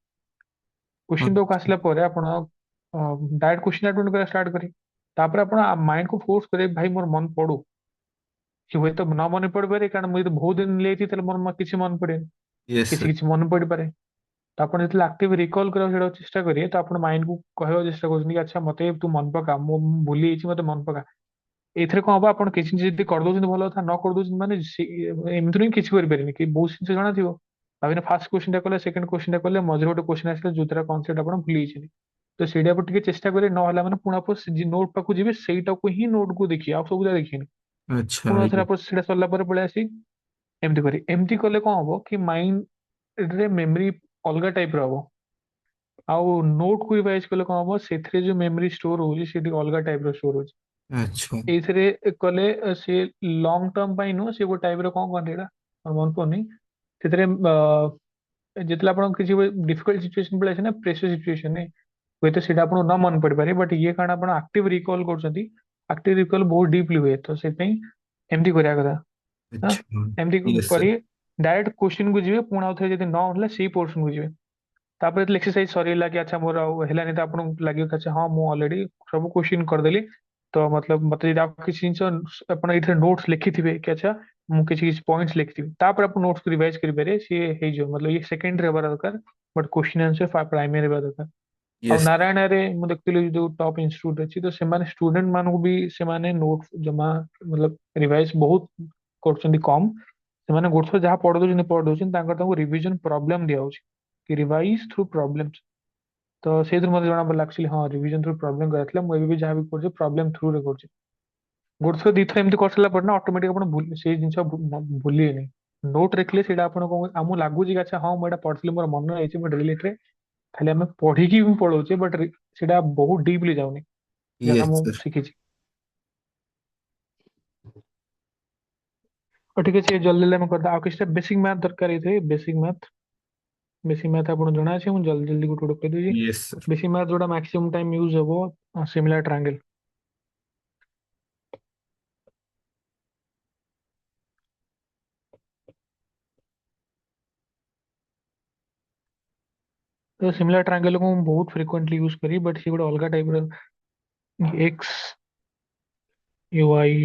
क्वेश्चन ପାଖକୁ ଆସିଲା ପରେ ଆପଣ डायरेक्ट क्वेश्चन अटेम्प्ट କରିବା ଷ୍ଟାର୍ଟ କରିବେ। ତାପରେ ଆପଣ ମାଇଣ୍ଡ କୁ ଫୋର୍ସ କରିବେ ଭାଇ ମୋର ମନ ପଡୁ କି ହୁଏତ ନ ମନେ ପଡିପାରେ କାରଣ ମୁଁ ଯଦି ବହୁତ ଦିନ ନେଇଛି ତାହେଲେ ମୋର କିଛି ମନେ ପଡେନି यस କିଛି सर। କିଛି ମନେ ପଡିପାରେ। ତ ଆପଣ ଯେତେବେଳେ ଆକ୍ଟିଭ ରିକଲ୍ କରିବାକୁ ସେଟା ଚେଷ୍ଟା କରିବେ ତ ଆପଣ ମାଇଣ୍ଡକୁ କହିବାକୁ ଚେଷ୍ଟା କରୁଛନ୍ତି କି ଆଚ୍ଛା ମତେ ତୁ ମନେ ପକା ମୁଁ ଭୁଲି ଯାଇଛି ମତେ ମନେ ପକା। ଏଥିରେ କଣ ହବ ଆପଣ କିଛି ଜିନିଷ ଯଦି କରିଦଉଛନ୍ତି ଭଲ କଥା ନ କରିଦଉଛନ୍ତି ମାନେ ଏମିତିରେ ହିଁ କିଛି କରିପାରିବେନି କି ବହୁତ ଜିନିଷ ଜଣାଥିବ ଭାବିନେ ଫାର୍ଷ୍ଟ କ୍ୱେଶ୍ଚନ ଟା କଲେ ସେକେଣ୍ଡ କ୍ୱେଶ୍ଚନ ଟା କଲେ ମଝିରେ ଗୋଟେ କ୍ୱେଶ୍ଚନ ଆସିଲା ଯୋଉଥିରେ କନସେପ୍ଟ ଆପଣ ଭୁଲି ଯାଇଛନ୍ତି। ତ ସେଇଟା ଆପଣ ଟିକେ ଚେଷ୍ଟା କରିବେ ନହେଲା ମାନେ ପୁଣି ଆପଣ ନୋଟ ପାଖକୁ ଯିବେ ସେଇଟାକୁ ହିଁ ନୋଟକୁ ଦେଖିବେ ଆଉ ସବୁ ଯାକ ଦେଖିବେନି। अच्छा ପୁଣି ଥରେ ये। ଆପଣ ସେଇଟା ସରିଲା ପରେ ପଳେଇ ଆସି ଏମିତି କରି ଏମିତି କଲେ କଣ ହବ କି ମାଇଣ୍ଡରେ ମେମୋରି ଅଲଗା ଟାଇପ ର ହବ ଆଉ ନୋଟ କୁ ରିଭାଇଜ କଲେ କଣ ହବ ସେଥିରେ ଯୋଉ ମେମୋରି ଷ୍ଟୋର ହଉଛି ସେଠି ଅଲଗା ଟାଇପ ର ଷ୍ଟୋର ହଉଛି। अच्छा। ଏଇଥିରେ କଲେ ସେ ଲଙ୍ଗ ଟର୍ମ ପାଇଁ ନୁହଁ ସେ ଗୋଟେ ଟାଇପ ର କଣ କହନ୍ତି ଏଇଟା ମୋର ମନେ ପଡୁନି ସେଥିରେ ଯେତେବେଳେ ଆପଣ କିଛି ଡିଫିକଲ୍ଟ ସିଚୁଏସନ ପଳେଇ ଆସେ ନା ପ୍ରେସର ସିଚୁଏସନ ହୁଏତ ସେଇଟା ଆପଣଙ୍କୁ ନ ମନେ ପଡିପାରେ ବଟ୍ ଇଏ କାରଣ ଆପଣ ଆକ୍ଟିଭ ରିକଲ୍ କରୁଛନ୍ତି ଆକ୍ଟିଭ ରିକଲ୍ ବହୁତ ଡିପଲି ହୁଏ ତ ସେଥିପାଇଁ ଏମିତି କରିବା କଥା। ହଁ अच्छा। ଏମିତି यस କରି सर। ଡାଇରେକ୍ଟ କ୍ୱେଶ୍ଚନ କୁ ଯିବେ ପୁଣି ଆଉ ଥରେ ଯଦି ନ ହେଲା ସେଇ ପୋର୍ସନ କୁ ଯିବେ। ତାପରେ ଯେତେବେଳେ ଏକ୍ସରସାଇଜ ସରିଲା କି ଆଚ୍ଛା ମୋର ଆଉ ହେଲାନି ତ ଆପଣଙ୍କୁ ଲାଗିବ କି ଆଚ୍ଛା ହଁ ମୁଁ ଅଲରେଡି ସବୁ କ୍ୱେଶ୍ଚନ କରିଦେଲି ତ ମତଲବ ମତେ ଯଦି ଆଉ କିଛି ଜିନିଷ ଆପଣ ଏଇଥିରେ ନୋଟ୍ସ ଲେଖିଥିବେ କି ଆଚ୍ଛା ମୁଁ କିଛି କିଛି ପଏଣ୍ଟସ ଲେଖିଥିବି ତାପରେ ଆପଣ ନୋଟ୍ସ ରିଭାଇଜ କରିପାରିବେ ସିଏ ହେଇଯିବ ମତଲବ ଇଏ ସେକେଣ୍ଡରେ ହେବା ଦରକାର ବଟ୍ କ୍ୱେଶ୍ଚନ ଆନ୍ସର ପ୍ରାଇମେରୀ ହେବା ଦରକାର। ଆଉ यस। ନାରାୟଣରେ ମୁଁ ଦେଖୁଥିଲି ଯୋଉ ଟପ୍ ଇନଷ୍ଟିଚ୍ୟୁଟ ଅଛି ତ ସେମାନେ ଷ୍ଟୁଡେଣ୍ଟ ମାନଙ୍କୁ ବି ସେମାନେ ନୋଟ ଜମା ମତଲବ ରିଭାଇଜ ବହୁତ କରୁଛନ୍ତି କମ। ସେମାନେ ଗୋଟେ ଥର ଯାହା ପଢି ଦଉଛନ୍ତି ତାଙ୍କର ତାଙ୍କୁ ରିଭିଜନ ପ୍ରୋବ୍ଲେମ ଦିଆହଉଛି କି ରିଭାଇଜ ଥ୍ରୁ ପ୍ରୋବ୍ଲେମ। ତ ସେଇଥିରୁ ମତେ ଜଣା ପଡିଲା ଆକ୍ଚୁଆଲି ହଁ ରିଭିଜନ ଥ୍ରୁ ପ୍ରୋବ୍ଲେମ କରାଥିଲା ମୁଁ ଏବେ ବି ଯାହା ବି କରୁଛି ପ୍ରୋବ୍ଲେମ ଥ୍ରୁ ରେ କରୁଛି। ଗୋଟେ ଥର ଦିଥର ଏମିତି କରିସାରିଲା ପରେ ନା ଅଟୋମେଟିକ ଆପଣ ସେଇ ଜିନିଷ ଭୁଲିବେନି। ନୋଟ ଲେଖିଲେ ସେଇଟା ଆପଣ କଣ ଆମକୁ ଲାଗୁଛି କି ଆଚ୍ଛା ହଁ ମୁଁ ଏଇଟା ପଢିଥିଲି ମୋର ମନେ ରହିଛି ବଟ୍ ରିଲେଟରେ ଖାଲି ଆମେ ପଢିକି ବି ପଳଉଛେ ବଟ୍ ସେଇଟା ବହୁତ ଡିପଲି ଯାଉନି ଯାହା यस ମୁଁ सर। ଶିଖିଛି। ହଉ ଠିକ ଅଛି ଜଲ୍ଦି ଜଲ୍ଦି ଆମେ କରିଦବା ଆଉ କିଛିଟା ବେସିକ ମ୍ୟାଥ ଦରକାର ହେଇଥାଏ ବେସିକ ମ୍ୟାଥ ଆପଣ ଜଣା ଅଛି ମୁଁ ଜଲ୍ଦି ଜଲ୍ଦି ଗୋଟେ ଗୋଟେ କହିଦେଉଛି। Yes sir. ବେସିକ ମ୍ୟାଥ ଯୋଉଟା ମ୍ୟାକ୍ସିମମ୍ ଟାଇମ ୟୁଜ ହବ ସିମିଲାର ଟ୍ରାଙ୍ଗେଲ। ତ ସିମିଲାର ଟ୍ରାଙ୍ଗେଲ ମୁଁ ବହୁତ ଫ୍ରିକ୍ୱେଣ୍ଟଲି ୟୁଜ କରି ବଟ୍ ସେ ଗୋଟେ ଅଲଗା ଟାଇପ ର ଏକ୍ସ ୱାଇ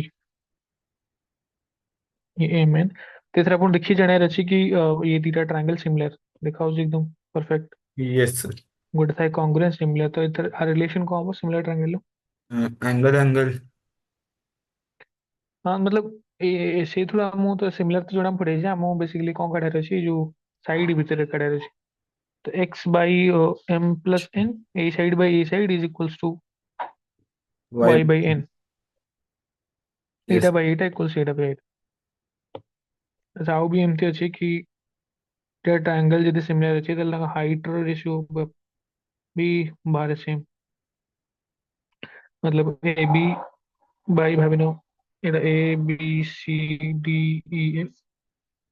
एम एन तो एथर आपको देखिए जानार अछि कि ये दिटा ट्रायंगल सिमिलर देखा होଉଛି एकदम परफेक्ट यस सर। गोटे थाए कांग्रुएंस सिमिलर तो एथर आ रिलेशन को हम सिमिलर ट्रायंगल एंगल एंगल। हाँ मतलब से थोड़ा हम तो सिमिलर तो जोड़ा पड़े जे हम बेसिकली कौन काढार अछि जो साइड भीतर काढार अछि तो x by m plus n a side is equals to y. y by n yes. एटा बाई एटा इक्वल्स एटा बाई एटा ଆଚ୍ଛା ଆଉ ବି ଏମିତି ଅଛି କି ट्रायंगल ଯଦି ସିମିଲାର ଅଛି ତାହେଲେ ତାଙ୍କ ହାଇଟ୍ ର ରେସିଓ ବି ବାହାରେ ସେମ୍। मतलब ए बी बाई भाविनो एटा A B C D E F,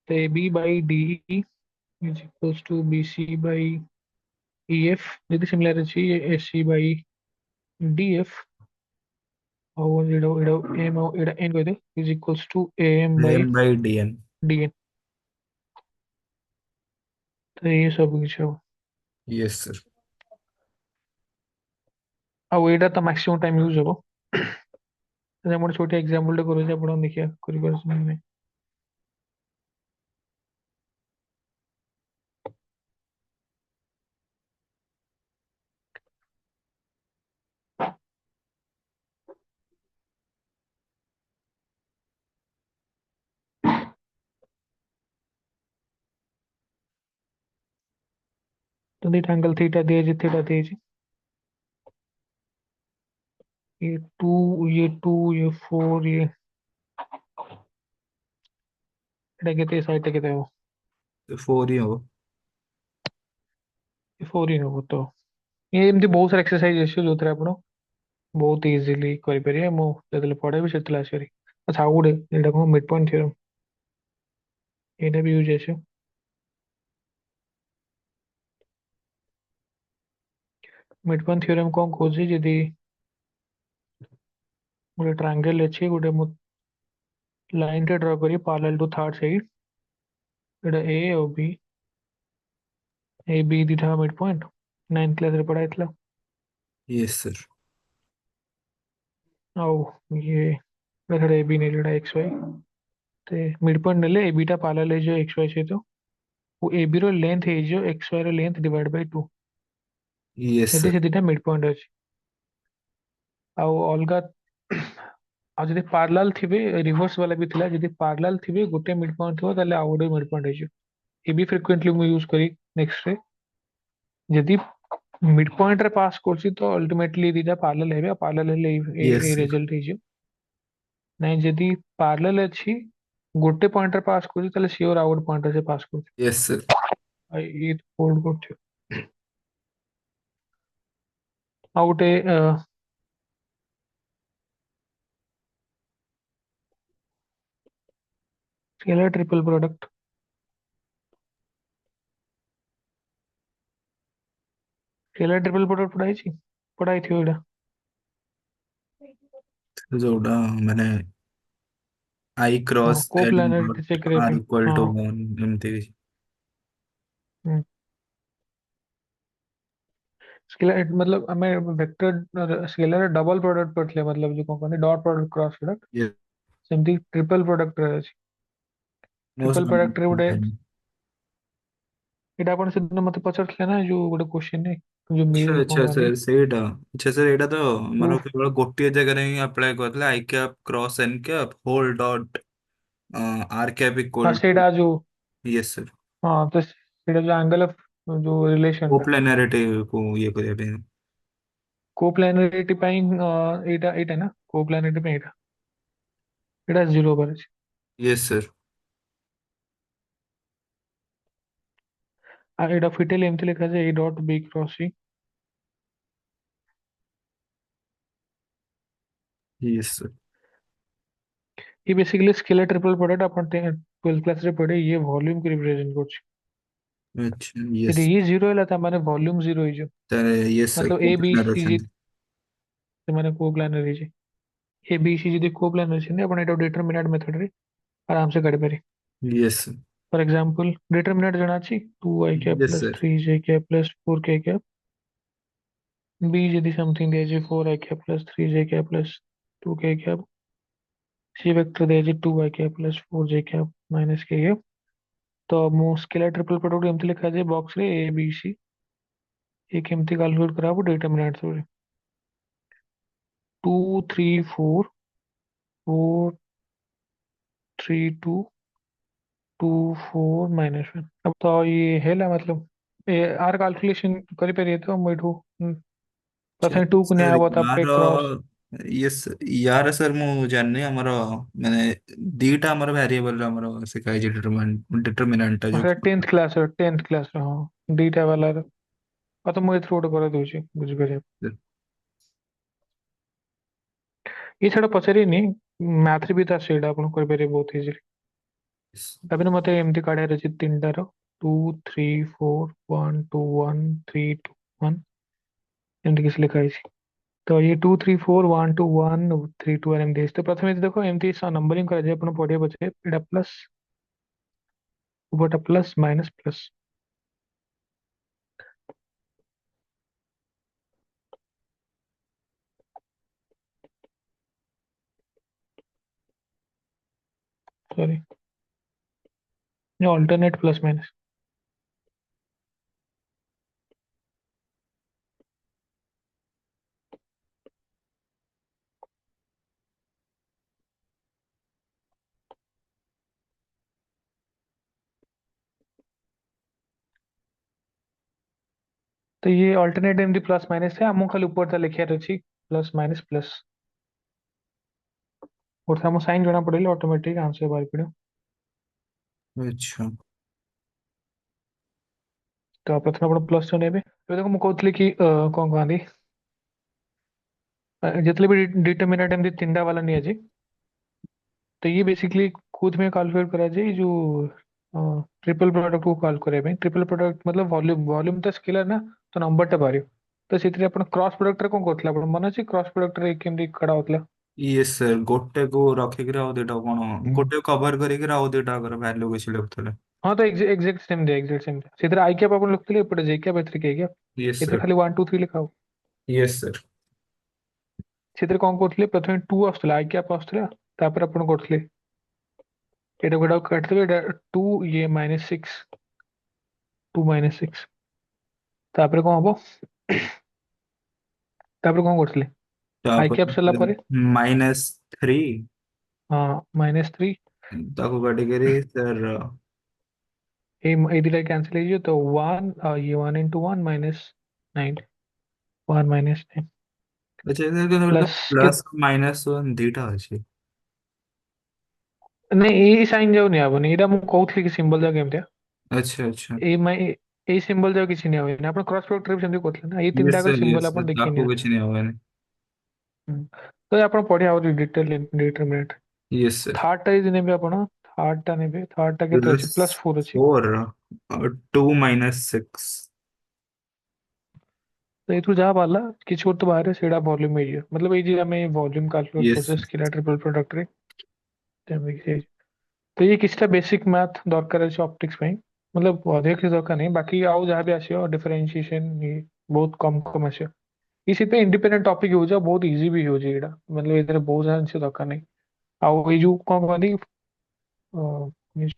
तो A B by D is equals to B C by E F ଯଦି ସିମିଲାର ଅଛି A C by D F ଆଉ ଏଇଟା ଏଇଟା ଏମ୍ ଆଉ ଏଇଟା ଏନ୍ କହିଦେ is equals to A M by M by D N. D N. ତ ये ସବୁ କିଛି ହବ। Yes sir. ଆଉ ଏଇଟା ତ ମାକ୍ସିମମ୍ ଟାଇମ୍ ୟୁଜ୍ ହବ। ମୁଁ ଗୋଟେ ଛୋଟିଆ ଏକ୍ସାମ୍ପଲ୍ ଟେ କରୁଛି ଆପଣ ଦେଖିବା କରିପାରୁଛନ୍ତି କି ନାହିଁ। तो दिट एंगल थीटा दिए थीटा दिए ये फोर ଏଇଟା କେତେ ସାଇଡ୍ ଟା କେତେ ହବ? फोर ही हो। ये फोर ही ହବ ତ। ये ଏମିତି ବହୁତ ସାରା ଏକ୍ସରସାଇଜ ଅଛି ଯୋଉଥିରେ ଆପଣ ବହୁତ ଇଜିଲି କରିପାରିବେ। ମୁଁ ଯେତେବେଳେ ପଢେଇବି ସେତେବେଳେ ଆସିପାରିବି। ଆଚ୍ଛା ଆଉ ଗୋଟେ ଏଇଟା କଣ ମିଡ୍ ପଏଣ୍ଟ ଥିଓରମ୍, ଏଇଟା ବି ୟୁଜ ଆସିବ। ମିଡ୍ ପଏଣ୍ଟ ଥିଓରମ୍ କଣ କହୁଛି, ଯଦି ଗୋଟେ ଟ୍ରାଙ୍ଗେଲ ଅଛି, ଗୋଟେ ମୁଁ ଲାଇନ ଟେ ଡ୍ର କରି ପାରାଲେଲ ଟୁ ଥାର୍ଡ ସାଇड, ଏଇଟା ଏ ଆଉ ବି, ए बी ଦିଟା ମିଡ୍ ପଏଣ୍ଟ 9th କ୍ଲାସରେ ପଢା ହେଇଥିଲା। Yes sir. ଆଉ ଇଏ ଏଟା ए बी ନେଲେ ଏଟା एक्स वाई, ते मिड पॉइंट ନେଲେ ए बी ଟା ପାରାଲେଲ ହେଇଯିବ एक्स वाई ସହିତ, ଓ ए बी ର ଲେନ୍ଥ ହେଇଯିବ एक्स वाई ର ଲେନ୍ଥ डिवाइड बाय 2 यस ଯଦି सर। ସେ ଦିଟା ମିଡ୍ ପଏଣ୍ଟ ଅଛି। ଆଉ ଅଲଗା ଆଉ ଯଦି ପାର୍ଲାଲ ଥିବେ, ରିଭର୍ସ ବାଲା ବି ଥିଲା, ଯଦି ପାର୍ଲାଲ ଥିବେ ଗୋଟେ ମିଡ୍ ପଏଣ୍ଟ ଥିବ ତାହେଲେ ଆଉ ଗୋଟେ ମିଡ୍ ପଏଣ୍ଟ ହେଇଯିବ। ଏ ବି ଫ୍ରିକ୍ୱେଣ୍ଟଲି ମୁଁ ୟୁଜ କରି ନେକ୍ସଟ ରେ, ଯଦି ମିଡ୍ ପଏଣ୍ଟ ରେ ପାସ୍ କରୁଛି ତ ଅଲ୍ଟିମେଟଲି ଦିଟା ପାର୍ଲାଲ ହେବେ, ପାର୍ଲାଲ ହେଲେ यस ଏ सर। ରେଜଲ୍ଟ ହେଇଯିବ। ନାଇଁ ଯଦି ପାର୍ଲାଲ ଅଛି ଗୋଟେ ପଏଣ୍ଟ ରେ ପାସ୍ କରୁଛି ତାହେଲେ ସିଓର ଆଉ ଗୋଟେ ପଏଣ୍ଟ ରେ ସେ ପାସ୍ କରୁଛି। Yes sir. ଇଏ ହୋଲ୍ଡ କରୁଥିବ। ଆଉ ଗୋଟେ scalar triple product, scalar triple product पढ़ाई थी एटा। जोड़ा मैंने आई हाँ cross L coplanarity check dot କରିବା आर ପାଇଁ। इक्वल हाँ टू हाँ। 1 एमती। स्केलर मतलब हमें वेक्टर स्केलर डबल प्रोडक्ट पढ़ले, मतलब जो कौन डॉट प्रोडक्ट क्रॉस प्रोडक्ट ये सेमती ट्रिपल प्रोडक्ट रहे अछि। मोस्ट ट्रिपल प्रोडक्ट रे गोटे अच्छा। एटा आपण सेदिन मते पचारथले ना जो गोटे क्वेश्चन ने जो मिल कौन अच्छा कहंती सर ସେଇଟା अच्छा सर ଏଇଟା ତ वो। ଆମର କେବଳ ଗୋଟିଏ ଜାଗାରେ ହିଁ ଆପ୍ଲାଏ କରିଥିଲେ i cap cross n cap whole dot r cap हाँ इक्वल टू। सेटा जो यस सर। हाँ तो सेटा जो एंगल ऑफ जो रिलेशन टा कोप्लानारिटी को ये କରିବା ପାଇଁ। कोप्लानरिटी ପାଇଁ एटा एटा ना कोप्लानरिटी ପାଇଁ एटा जीरो पर अछि। Yes sir. आ एटा फिटेल एमती लिखा जाय a dot b cross c. Yes sir. ये बेसिकली स्केलर ट्रिपल प्रोडक्ट अपन 12th क्लास रे पढ़े, ये वॉल्यूम को रिप्रेजेंट करछि। अच्छा यदि यस। ये जीरो है ता माने वॉल्यूम जीरो हो, ତାହେଲେ यस सर मतलब ए बी कोप्लानार सी ଅଛନ୍ତି। से माने कोप्लानर है। ए बी सी जदि कोप्लानर छै अपन एटा डिटरमिनेंट मेथड रे आराम से करि पारे। Yes sir. For example determinant जाना छी 2 i cap yes plus sir. 3j cap plus 4k cap, B जदि समथिंग दे जे 4i cap plus 3j cap plus 2k cap, C vector दे जे 2i cap plus 4j cap minus k cap. तो मु scalar triple product एमती लिखा जाए बॉक्स रे ए बी सी, ये केमती कैलकुलेट करा डिटरमिनेंट थ्रू 2 3 4 4 3 2 2 4 माइनस 1। अब तो ये है मतलब ए आर कैलकुलेशन करि परिए तो मुइठू अच्छा प्रथम 2 को सर न्याय बता यार पे क्रॉस। यस यार सर मु जाननी हमर माने दीटा हमर वेरिएबल हमर सिखाई जे डिटरमिनेंट जो ସେଟା 10th କ୍ଲାସ ର ହଁ ଦିଟା ବାଲାର ତ ମୁଁ ଏଥିରୁ ଗୋଟେ କରି ଦଉଛି ବୁଝିପାରିବେ। ये ଛଡା ପଚାରିନି ମ୍ୟାଥ ରେ ବି ତ ସେଇଟା ଆପଣ କରିପାରିବେ ବହୁତ ଇଜିଲି। ତାପରେ ମତେ ଏମିତି କାଢିବାର ଅଛି ତିନିଟାର 2 3 4 1 2 1 3 2 1 ଏମିତି କିଛି ଲେଖା ହେଇଛି। तो ये 2 3 4 1 2 1 3 2 एमडी तो प्रथम देखो एमती नंबरिंग कराଯାଏ ଆପଣ ପଢିବେ ପଛେ ଏଟା ପ୍ଲସ୍ ଉପରଟା ପ୍ଲସ୍ ମାଇନସ୍ ପ୍ଲସ୍ सॉरी ये अल्टरनेट प्लस माइनस। तो ये अल्टरनेट एमडी प्लस माइनस है ଆମକୁ ଖାଲି ଉପରଟା ଲେଖିବାର ଅଛି ପ୍ଲସ୍ ମାଇନସ୍ ପ୍ଲସ୍ ଗୋଟେ ଆମ ସାଇନ୍ ଜଣା ପଡିଲେ ଅଟୋମେଟିକ ଆନ୍ସର ବାହାରି ପଡିବ। अच्छा ତ ପ୍ରଥମେ ଆପଣ ପ୍ଲସ୍ ନେବେ ଏବେ ଦେଖ ମୁଁ କହୁଥିଲି କି କଣ କହନ୍ତି ଯେତେବେଳେ ବି ଡିଟରମିନେଣ୍ଟ ଏମତି ତିନିଟା ବାଲା ନିଆଯାଏ तो ये बेसिकली खुद में कैलकुलेट करा जाए जो ट्रिपल प्रोडक्ट को कॉल करे में ट्रिपल प्रोडक्ट मतलब वॉल्यूम वॉल्यूम तो स्केलर ना तो नंबर टा बाहर तो से अपन क्रॉस प्रोडक्ट रे कोन करथला अपन मन अछि क्रॉस प्रोडक्ट रे केमती खड़ा होतला। यस सर गोटे को रखिक आउ दुटा कौन गोटे कवर करिक आउ दुटा वैल्यू किसी लिखुଥିଲେ। हाँ तो एग्जैक्ट सेम दे एग्जैक्ट सेम से आई कैप अपन लिखुଥିଲେ एपटे जे कैप एथरे के कैप यस एथरे सर खाली 1 2 3 लिखाओ यस सर से कोन करथले प्रथमे 2 आस्तला आई कैप आस्तला तापर अपन करथले एटा गोडा काटथले एटा 2 ये -6 2 -6 तापर कोन हबो तापर कोन करथले आई कैप सला तापर परे -3 हाँ -3 ताको काटी करी सर ये दिला कैंसिल कीजिए तो 1 ये 1 इंटू 1 -9 1 -9 अच्छा सर प्लस के प्लस -1 दीटा अछि। नहीं ये साइन जाऊ नहीं आबो नहीं एटा मु कहउथली कि सिंबल जा केमते अच्छा अच्छा ए मै ए सिंबल जा किछि नहीं आबे आपण क्रॉस प्रोडक्ट रे सेमती करथले ना ये यस तीनटा कर सर सिंबल यस आपण देखि ताको नियंत। कुछ नहीं होगा। तो आपण पढिया और detail determinant yes sir third टा यदि नेबे आपण थर्ड टा नेबे थर्ड टा केते अछि +4 अछि। +4 2 -6 तो एथु जा बाला किछि और तो बाहर सेडा वॉल्यूम है मतलब ए जे हमें वॉल्यूम कैलकुलेट यस प्रोसेस किला ट्रिपल प्रोडक्ट रे तेमे तो ये किछटा बेसिक मैथ दरकार अछि ऑप्टिक्स में मतलब अधिक କିଛି ଦରକାର नहीं बाकी आउ जहाँ भी आसियो डिफरेंशिएशन ये बहुत कम कम आसियो इसी पे इंडिपेंडेंट टॉपिक हो जा बहुत इजी भी हो जाएगा मतलब इधर बहुत ज्यादा जिनिस दरकार नहीं आउ ये जो कौन कहती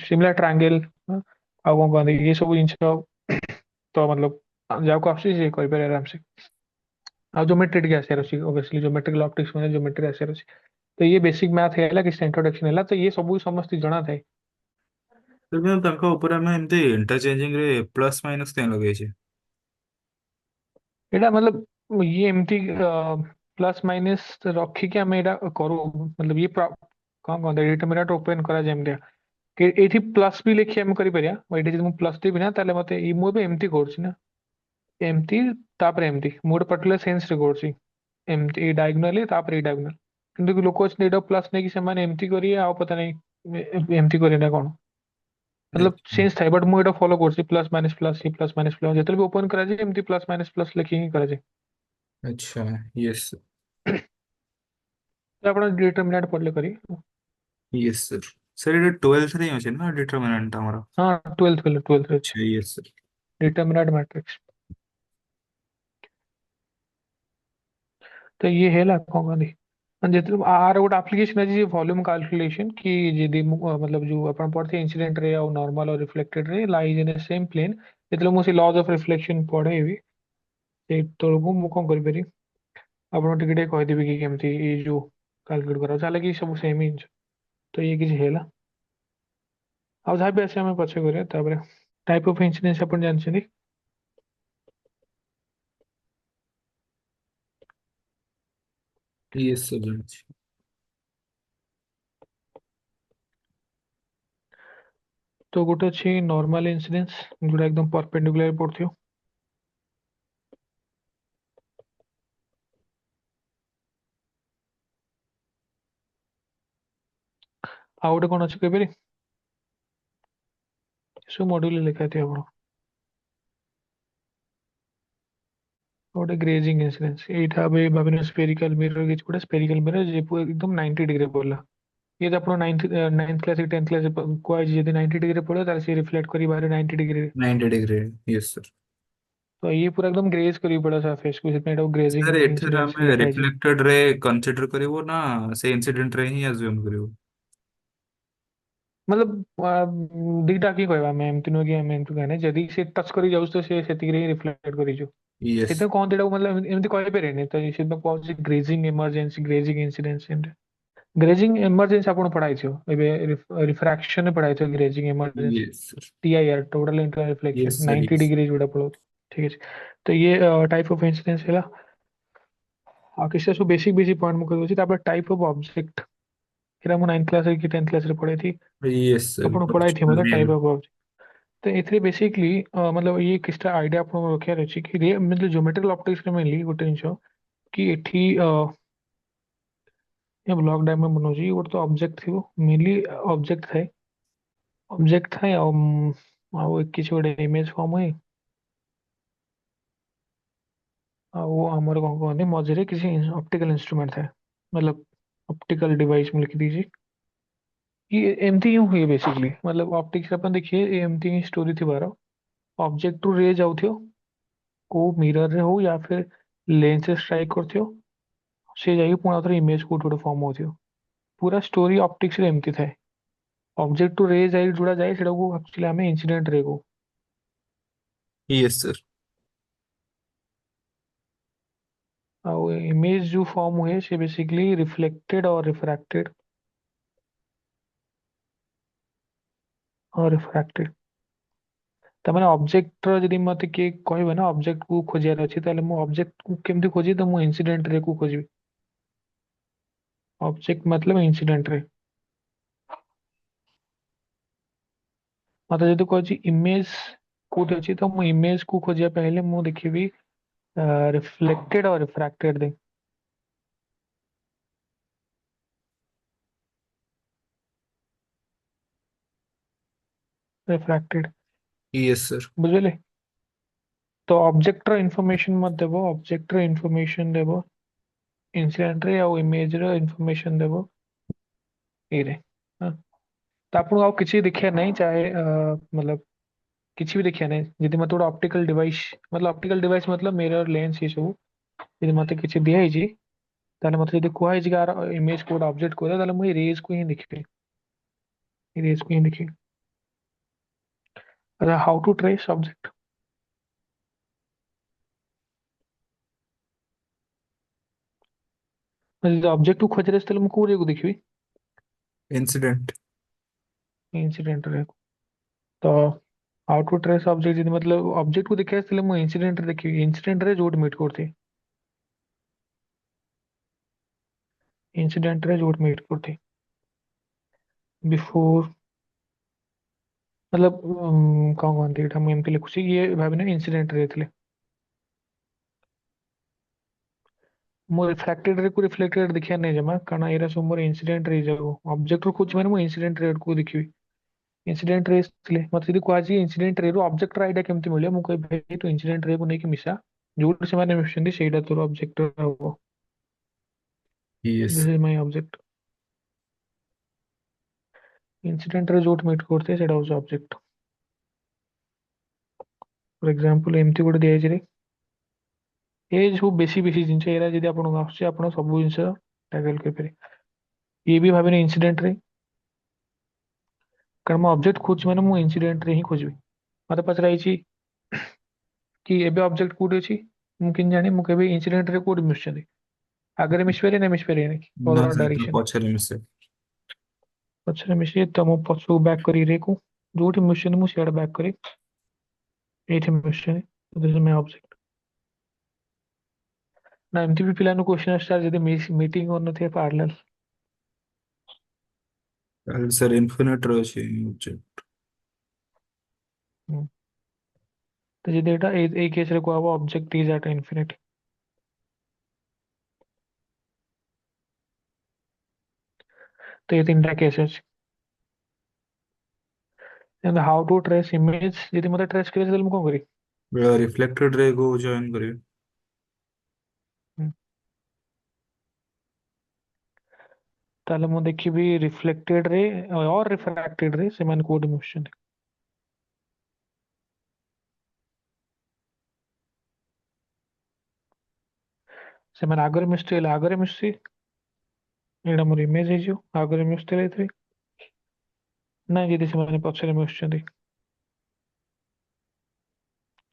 सिमिलर ट्रायंगल आउ कौन कहती ये सब जिनिस तो मतलब जाको आସୁଛି ସେ କରିପାରିବେ आराम से ଆଉ ज्योमेट्री ଟିକେ ଆସିବାର ଅଛି obviously ज्योमेट्रिकल ऑप्टिक्स में ज्योमेट्री ଆସିବାର ଅଛି तो ये बेसिक मैथ हैला कि इंट्रोडक्शन हैला तो ये सब समस्त जଣା ଥାଏ। तो କିନ୍ତୁ ତାଙ୍କ ଉପରେ ଆମେ ଏମିତି ଇଣ୍ଟରଚେଞ୍ଜିଂ ରେ ପ୍ଲସ୍ ମାଇନସ୍ କାଇଁ ଲଗେଇଛେ। ଏଇଟା मतलब ये एमती प्लस माइनस रखिକି ଆମେ ଏଇଟା କରୁ मतलब ये କଣ କହନ୍ତି ଡିଟରମିନେଣ୍ଟ ଓପନ କରାଯାଏ ଏମିତିଆ कि ଏଇଠି ପ୍ଲସ୍ ବି ଲେଖି ଆମେ କରିପାରିବା ଏଇଠି ଯଦି ମୁଁ ପ୍ଲସ୍ ଦେବି ନା ତାହେଲେ ମତେ ମୁଁ ଏବେ ଏମିତି କରୁଛି ନା ଏମିତି ତାପରେ ଏମିତି ମୁଁ ଗୋଟେ ପର୍ଟିକୁଲାର ସେନ୍ସ ରେ କରୁଛି ଏମିତି ଏଇ ଡାଇଗୋନାଲି ତାପରେ ଏଇ ଡାଇଗୋନାଲ କିନ୍ତୁ ଲୋକ ଅଛନ୍ତି ଏଇଟା ପ୍ଲସ୍ ନେଇକି ସେମାନେ ଏମିତି କରିବେ ଆଉ ପତା ନାହିଁ ଏମିତି କରିବେ ନା କଣ मतलब अच्छा सेंस था बट ମୁଁ ଏଇଟା ଫଲୋ କରୁଛି ପ୍ଲସ୍ ମାଇନସ୍ ପ୍ଲସ୍ सी ପ୍ଲସ୍ ମାଇନସ୍ ପ୍ଲସ୍ ଯେତେବେଳେ ବି ଓପନ କରାଯାଏ ଏମିତି ପ୍ଲସ୍ ମାଇନସ୍ ପ୍ଲସ୍ ଲେଖିକି ହିଁ କରାଯାଏ। अच्छा यस तो ଆପଣ ଡିଟରମିନେଣ୍ଟ ପଢିଲେ କରିବେ यस सर सर ये 12th रे ଅଛି ନା डिटरमिनेंट ଆମର। हाँ ट्वेल्थ ଅଛି अच्छा यस सर डिटरमिनेंट मैट्रिक्स तो ये ହେଲା କଣ କହନ୍ତି ଯେତେବେଳେ ଆର ଗୋଟେ ଆପ୍ଲିକେସନ ଅଛି ଭଲ୍ୟୁମ କାଲକୁଲେସନ କି ଯଦି मतलब जो ଆପଣ ପଢିଥିବେ ଇନସିଡେଣ୍ଟ ରେ ଆଉ ନର୍ମାଲ ଆଉ ରିଫ୍ଲେକ୍ଟେଡ ରେ ଲାଇଜ ଇନ ସେମ୍ ପ୍ଲେନ ଯେତେବେଳେ ମୁଁ ସେ ଲଜ୍ ଅଫ ରିଫ୍ଲେକ୍ସନ ପଢେଇବି ସେତେବେଳକୁ ମୁଁ କଣ କରିପାରିବି ଆପଣ ଟିକେ ଟିକେ କହିଦେବି କି କେମିତି ଏଇ ଯୋଉ କାଲକୁଲେଟ କରାଯାଉଛି ତାହେଲେ କି ସବୁ ସେମ୍ ହିଁ ଜିନିଷ ତ ଇଏ କିଛି ହେଲା ଆଉ ଯାହା ବି ଅଛି ଆମେ ପଛେ କରିବା ତାପରେ टाइप ऑफ इंसिडेंस अपन ଜାଣିଛନ୍ତି यस सर ଜାଣିଛି। तो गोटे अच्छी नॉर्मल इंसिडेंस जोटा एकदम परपेंडिकुलर पड़थियो। आ गोटे कौन अच्छे कहते सब मॉड्यूल लिखा थी आप गोटे ग्रेजिंग इंसिडेंस एटा भाविन स्पेरिकल मिरर किसी गोटे स्पेरिकल मिरर जे एकदम 90 डिग्री पड़ला ये तो आप नाइन्थ क्लास 10th क्लास कहुई जब 90 डिग्री पड़े तार से रिफ्लेक्ट करी बाहर 90 डिग्री 90 डिग्री यस सर। तो ये पूरा एकदम ग्रेज करी पड़ा सरफेस को से सर ग्रेजिंग ଏଠାରେ इंसिडेंस ଆମେ लिखा है। ରିଫ୍ଲେକ୍ଟେଡ୍ ରେ କନସିଡର କରିବୁ ନା ସେ ଇନସିଡେଣ୍ଟ ରେ ହିଁ ଆଜ୍ୟୁମ କରିବୁ। मतलब दीटा की कहवा मैं एमती नुह कि आम एमती कहने जदि से टच करी जाउछ तो से सेतिक रे ही रिफ्लेक्ट करी जो यस सेते कोन देडा मतलब एमती कहि पेरेनी तो से कहउछि grazing emergency grazing incidence grazing emergency आपण पढ़ाई छो एबे रिफ्रैक्शन पढ़ाई छो grazing emergency yes sir. TIR total internal reflection yes sir 90 yes. Degree जोड़ा पड़ो ठीक है। तो ये टाइप ऑफ इंसिडेंस है आ किसी सु बेसिक बेसिक पॉइंट मु कहउछि तापर टाइप ऑफ ऑब्जेक्ट एरा मु 9th क्लास की 10th क्लास रे पढ़ाई थी यस सर आपण पढ़ाई थी मतलब टाइप ऑफ ऑब्जेक्ट। तो एथिरे बेसिकली मतलब ये किसटा आइडिया आपण रखियार अछि कि रे मतलब ज्योमेट्रिकल ऑप्टिक्स रे मेनली गोटे जिंस कि एठी ये ब्लॉक डायग्राम बनौछि गोटे तो ऑब्जेक्ट थी मेनली ऑब्जेक्ट थाए आ किसी गोटे इमेज फॉर्म हुए वो आमर कौन कहते मझे किसी ऑप्टिकल इंस्ट्रूमेंट थाए मतलब ऑप्टिकल डिवाइस में लिखी दीजिए ये एमती ही हुए बेसिकली मतलब ऑप्टिक्स अपन देखिए ये एमती ही स्टोरी थी बार ऑब्जेक्ट टू रे जाउथियो को मिरर रे हो या फिर लेंस से स्ट्राइक करथियो से जाई पुणा थोड़ा इमेज को गोटे फॉर्म होथियो पूरा स्टोरी ऑप्टिक्स रे एमती थाए ऑब्जेक्ट टू रे जाई जुड़ा जाए सेटा को एक्चुअली हमें इंसिडेंट रे को यस सर। और इमेज जो फॉर्म हुए से बेसिकली रिफ्लेक्टेड और रिफ्रैक्टेड तार ऑब्जेक्ट जदि मत किए कहे ना ऑब्जेक्ट को खोजार अच्छी मु ऑब्जेक्ट को केमती खोजी तो मु इंसिडेंट रे को खोजी ऑब्जेक्ट मतलब इंसिडेंट रे मत जब कह इमेज कोट अच्छी तो मु इमेज को खोजा पहले मु देखी रिफ्लेक्टेड और रिफ्रैक्टेड दे रिफ्रैक्टेड यस सर। बुझे तो ऑब्जेक्ट इनफॉरमेशन मत देव ऑब्जेक्ट इनफॉरमेशन देव इंसिडेंट रे और इमेज इनफॉरमेशन देव ये हाँ तो आपको आउ किसी देखिया नहीं चाहे मतलब किसी भी देखिया नहीं यदि मत गोटे ऑप्टिकल डिवाइस मतलब मिरर लेंस ये सब यदि मत किसी दिखाई ताले मत यदि कुहाई कार इमेज को ऑब्जेक्ट को ताले मुझे रेज को ही देखिए रेज को ही देखिए how to trace object object को खोज रहे मुझे कोई को देखिए इंसिडेंट। इंसिडेंट रे तो हाउ टू ट्रेस ऑब्जेक्ट यदि मतलब ऑब्जेक्ट को देखिए मुझे इंसिडेंट देखिए इंसिडेंट रे जोट मीट करते इंसिडेंट रे जोट मीट करते बिफोर मतलब कौन कहते हैं मुझे एमती लिखुची ये भाविना इंसिडेंट रे थे मो रिफ्रैक्टेड रे को रिफ्लेक्टेड देखिया नहीं जमा कारण एरा सब मोर इंसिडेंट रे जाओ ऑब्जेक्ट रो कुछ मैंने मो इंसिडेंट रे को देखिबी इंसिडेंट रे थिले मत यदि कुआ जी इंसिडेंट रे रो ऑब्जेक्ट रो आइडिया केमती मिले मु कहि भाई तो इंसिडेंट रे को नहीं कि मिसा जोट से माने मिशंदी सेटा तोर ऑब्जेक्ट हो yes. This is my object incident ray जोट मीट करते सेटा हो ऑब्जेक्ट फॉर एग्जांपल एमती गोटे दिया रे ये जो बेसी बेसी जिनस एरा जदि आपन आछे आपन सब जिनस टैकल कर पारे ये भी भाबे इंसिडेंट रे कारण मैं ऑब्जेक्ट खोज मैंने मु इंसिडेंट रे ही खोजबी मत पचराई कि एबे ऑब्जेक्ट कोडी अछि मु किन जानी मु केबे इंसिडेंट रे कोडी मिसछन आगरे मिसपेरे ना मिसपेरे नहीं ନା अलग ସାର୍ ତା डायरेक्शन ପଛରେ ମିଶେ। पछरे मिसे त मु पछु बैक करी रे को जोठी मिशन मु शेड बैक करी एठी mission this is my object ନା ଏମିତି ବି ପିଲାଙ୍କୁ କ୍ୱେଶ୍ଚନ ଷ୍ଟାର ଯଦି ମିଟିଂ କରୁନଥିବେ ପାର୍ଲର। ତାହେଲେ ସାର୍ ଇନଫିନିଟ ର ଅଛି ଅବଜେକ୍ଟ। तो ଯଦି ଏଇଟା ଏଇ କେସରେ କୁହାହବ ଅବଜେକ୍ଟ ଇଜ ଆଟ୍ ଇନଫିନିଟି। ତ ଏ ତିନିଟା କେସ୍ ଅଛି। ହାउ ଟୁ ଟ୍ରେସ୍ ଇମେଜ, ଯଦି ମତେ ଟ୍ରେସ୍ କରିବେ ତାହେଲେ ମୁଁ କଣ କରିବି? ରିଫ୍ଲେକ୍ଟେड ରେ को ଜଏନ୍ କରିବେ। ହୁଁ, ତାହେଲେ ମୁଁ ଦେଖିବି ରିଫ୍ଲେକ୍ଟେଡ ରେ ଅର୍ ରିଫ୍ରାକ୍ଟେଡ ରେ ସେମାନେ କୋଉଠି ମିଶୁଛନ୍ତି। ସେମାନେ ଆଗରେ ମିଶୁଥିଲେ ଆଗରେ ମିଶୁଛି, ଏଇଟା ମୋର ଇମେଜ ହେଇଯିବ ଆଗରେ ମିଶୁଥିଲେ ଏଥିରେ। ନାଇଁ ଯଦି ସେମାନେ ପଛରେ ମିଶୁଛନ୍ତି,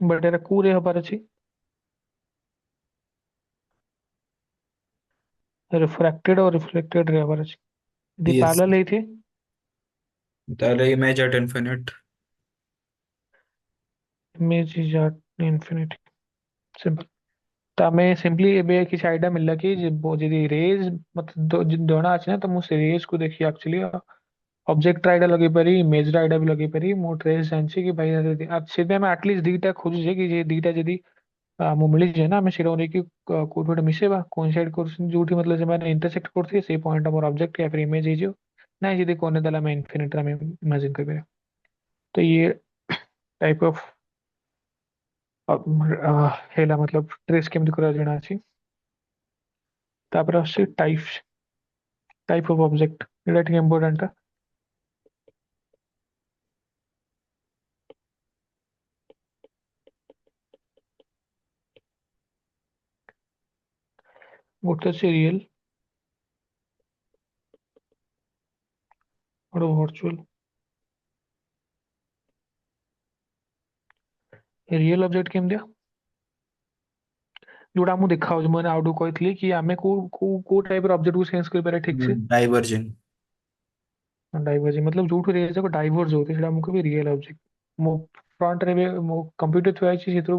ବଟ୍ ଏଟା କୋଉରେ ହବାର ଅଛି? रिफ्रैक्टेड और रिफ्लेक्टेड रे हବାର ଅଛି। ଯଦି यस। parallel ହେଇଥିବେ ताहले image at infinite. Image is at infinity. Simple. तो ଆମେ ସିମ୍ପଲି ଏବେ କିଛି ଆଇଡିଆ ମିଳିଲା କି ଯଦି ରେଜ୍ ମତେ ଜଣା ଅଛି ନା, ତ ମୁଁ ସେ ରେଜ୍ କୁ ଦେଖି ଆକ୍ଚୁଆଲି ଅବଜେକ୍ଟ ଆଇଡିଆ ଲଗେଇ ପାରିବି, ଇମେଜ ଆଇଡିଆ ବି ଲଗେଇ ପାରିବି। ମୁଁ ଟ୍ରେସ୍ ଜାଣିଛି କି ଭାଇ ସେଥିପାଇଁ ଆମେ ଆଟଲିଷ୍ଟ ଦିଟା ଖୋଜୁଛେ କି ଯେ ଦିଟା ଯଦି ଆମକୁ ମିଳିଯିବ ନା, ଆମେ ସେଇଟାକୁ ନେଇକି କୋଉଠି ଗୋଟେ ମିଶେଇବା କୋଇନସାଇଡ୍ କରୁଛନ୍ତି ଯୋଉଠି मतलब ସେମାନେ ଇଣ୍ଟରସେକ୍ଟ କରୁଥିବେ ସେଇ ପଏଣ୍ଟ ଆମର ଅବଜେକ୍ଟ या फिर इमेज ହେଇଯିବ। ନାଇଁ ଯଦି କୋନେ ତାହେଲେ ଆମେ ଇନଫିନିଟ ଆମେ ଇମାଜିନ କରିପାରିବା। तो ये टाइप ऑफ ହେଲା मतलब ट्रेस केମିତି କରିବା ଜଣା ଅଛି। ତାପରେ ଆସୁଛି ଟାଇପ ଅଫ ଅବଜେକ୍ଟ, ଏଇଟା ଟିକେ ଇମ୍ପୋର୍ଟାଣ୍ଟ। ଗୋଟେ ଅଛି ରିଏଲ, ଗୋଟେ ଭର୍ଚୁଆଲ। ରିଏଲ ଅବଜେକ୍ଟ କେମିତିଆ? ଯୋଉଟା ଆମକୁ ଦେଖା ହଉଛି, ମାନେ ଆଉ କହିଥିଲି କି ଆମେ କୋଉ ଟାଇପ ର ଅବଜେକ୍ଟ କୁ ସେନ୍ସ କରିପାରିବା ଠିକ ସେ। डाइवर्जिंग। डाइवर्जिंग मतलब जोठୁ रेज जाक डाइवर्ज होती है हमको भी रियल ऑब्जेक्ट। मो फ्रंट रे भी मो कंप्यूटर थुआ है सेथु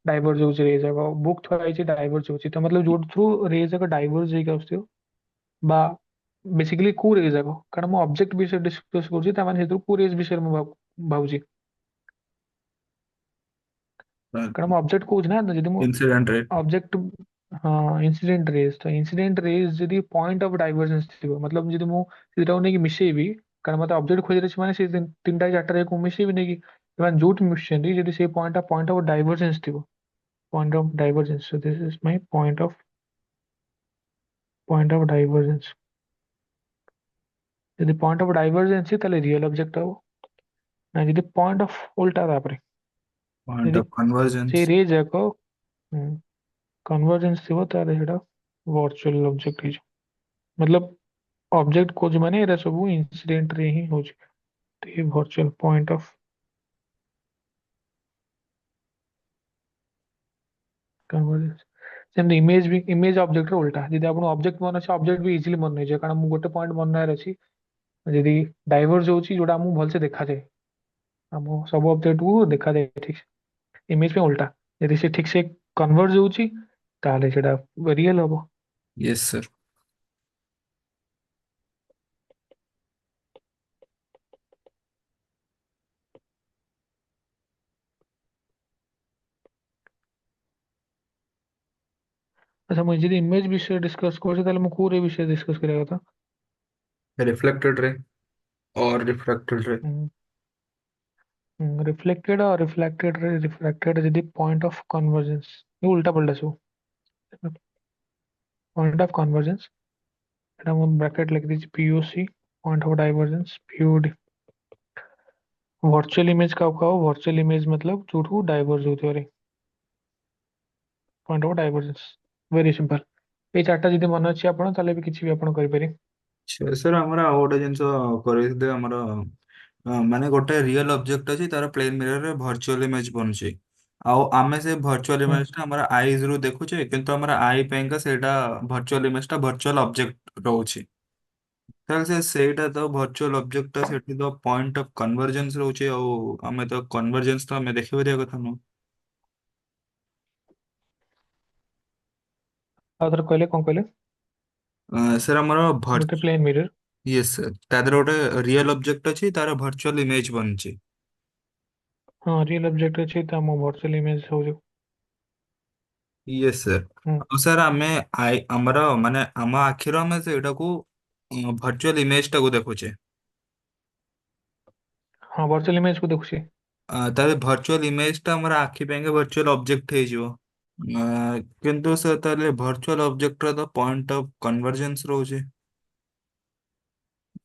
डाइवर्ज होची रेज जाक, बुक थुआ है डाइवर्ज होची। तो मतलब जो थ्रू रेज जाक डाइवर्ज होई आउथियो बा बेसिकली को रेज जाक, कारण मो ऑब्जेक्ट विषय डिस्कस करछि त माने हेतु को रेज विषय मु भाउची। कारण मो ऑब्जेक्ट को ना जदि मु इंसिडेंट रेट। ऑब्जेक्ट, हाँ इंसिडेंट रेज, तो इंसिडेंट रेज जदि पॉइंट ऑफ डाइवर्जेंस थिबो मतलब जदि मु सेटा नै कि मिसेबी, कारण मते ऑब्जेक्ट खोजरे छ माने से तीनटा चारटा रे को मिसेबी नै कि एमान जोट मिसछन्ती जदि से पॉइंट ऑफ डाइवर्जेंस थिबो। Point of divergence, so this is my point of divergence. यदि पॉइंट ऑफ डाइवर्जेंस है ताले रियल ऑब्जेक्ट हो ना, यदि पॉइंट ऑफ उल्टा तापरे पॉइंट यदि ऑफ से कन्वर्जेंस। रे जाको कन्वर्जेंस थिबो ताले सेटा वर्चुअल ऑब्जेक्ट हिजो। मतलब ऑब्जेक्ट खोज माने एरा सब इंसिडेंट रे ही होची। तो ये virtual point of convergence. Same image भी, इमेज ऑब्जेक्ट रो उल्टा, यदि आपण ऑब्जेक्ट मन अछि ऑब्जेक्ट भी इजीली मन नै जे, कारण मु गोटे पॉइंट मन नार अछि यदि डाइवर्ज होची जोटा हमु भल से देखा जाए, हम सब ऑब्जेक्ट को देखा जाए ठीक से। इमेज में उल्टा, यदि से ठीक से कन्वर्ज होची ताले सेटा रियल हबो। Yes sir. अच्छा मुझे यदि इमेज विषय डिस्कस करछे ताले मु कोरे विषय डिस्कस करिया କଥା? रिफ्लेक्टेड रे और रिफ्रैक्टेड रे। रिफ्लेक्टेड और रिफ्लेक्टेड यदि पॉइंट ऑफ कन्वर्जेंस, ये उल्टा पल्टा सब। पॉइंट ऑफ कन्वर्जेंस एटा मु ब्रैकेट लिख दीजिए POC, point of divergence POD. Virtual image का वर्चुअल इमेज मतलब जोठू डाइवर्ज होते रे, point of divergence. Very simple. ये चार्टा जदि मन अछि आपण ताले भी किछि भी आपण करि पारे। सर हमरा ଆଉ ଗୋଟେ ଜିନିଷ କରିଥିବେ ଆମର ମାନେ ଗୋଟେ ରିଅଲ ଅବଜେକ୍ଟ ଅଛି ତାର ପ୍ଲେନ ମିରର ରେ ଭର୍ଚୁଆଲ ଇମେଜ ବନୁଛି। ଆଉ ଆମେ ସେ ଭର୍ଚୁଆଲ ଇମେଜ ଟା ଆମର ଆଇଜ ରୁ ଦେଖୁଛେ କିନ୍ତୁ ଆମର ଆଇ ପାଇଁକା ସେଇଟା ଭର୍ଚୁଆଲ ଇମେଜ ଟା ଭର୍ଚୁଆଲ ଅବଜେକ୍ଟ ରହୁଛି। ତାହେଲେ ସେଇଟା ତ ଭର୍ଚୁଆଲ ଅବଜେକ୍ଟ ଟା ସେଠି ତ ପଏଣ୍ଟ ଅଫ କନଭରଜେନ୍ସ ରହୁଛି ଆଉ ଆମେ ତ କନଭରଜେନ୍ସ ତ ଆମେ ଦେଖିପାରିବା କଥା ନୁହଁ। ଆଉ ଥରେ କହିଲେ କଣ କହିଲେ? ସାର୍ ଆମର ଗୋଟେ ପ୍ଲେନ ମିରର। ୟେସ୍ ସାର୍, ତା ଦେହରେ ଗୋଟେ ରିଅଲ ଅବଜେକ୍ଟ ଅଛି, ତାର ଭର୍ଚୁଆଲ ଇମେଜ ବନିଛି। ହଁ ରିଏଲ ଅବଜେକ୍ଟ ଅଛି ତ ଆମ ଭର୍ଚୁଆଲ ଇମେଜ ହଉଛି। Yes sir. ହୁଁ। ଆଉ ସାର୍ ଆମେ ଆମର ମାନେ ଆମ ଆଖିରୁ ଆମେ ସେଇଟାକୁ ଭର୍ଚୁଆଲ ଇମେଜ ଟାକୁ ଦେଖୁଛେ। ହଁ ଭର୍ଚୁଆଲ ଇମେଜ କୁ ଦେଖୁଛି। ତାହେଲେ ଭର୍ଚୁଆଲ ଇମେଜ ଟା ଆମର ଆଖି ପାଇଁକା ଭର୍ଚୁଆଲ ଅବଜେକ୍ଟ ହେଇଯିବ। କିନ୍ତୁ ସାର୍ ତାହେଲେ ଭର୍ଚୁଆଲ ଅବଜେକ୍ଟର ତ ପଏଣ୍ଟ ଅଫ କନଭର୍ଜେନ୍ସ ରହୁଛି,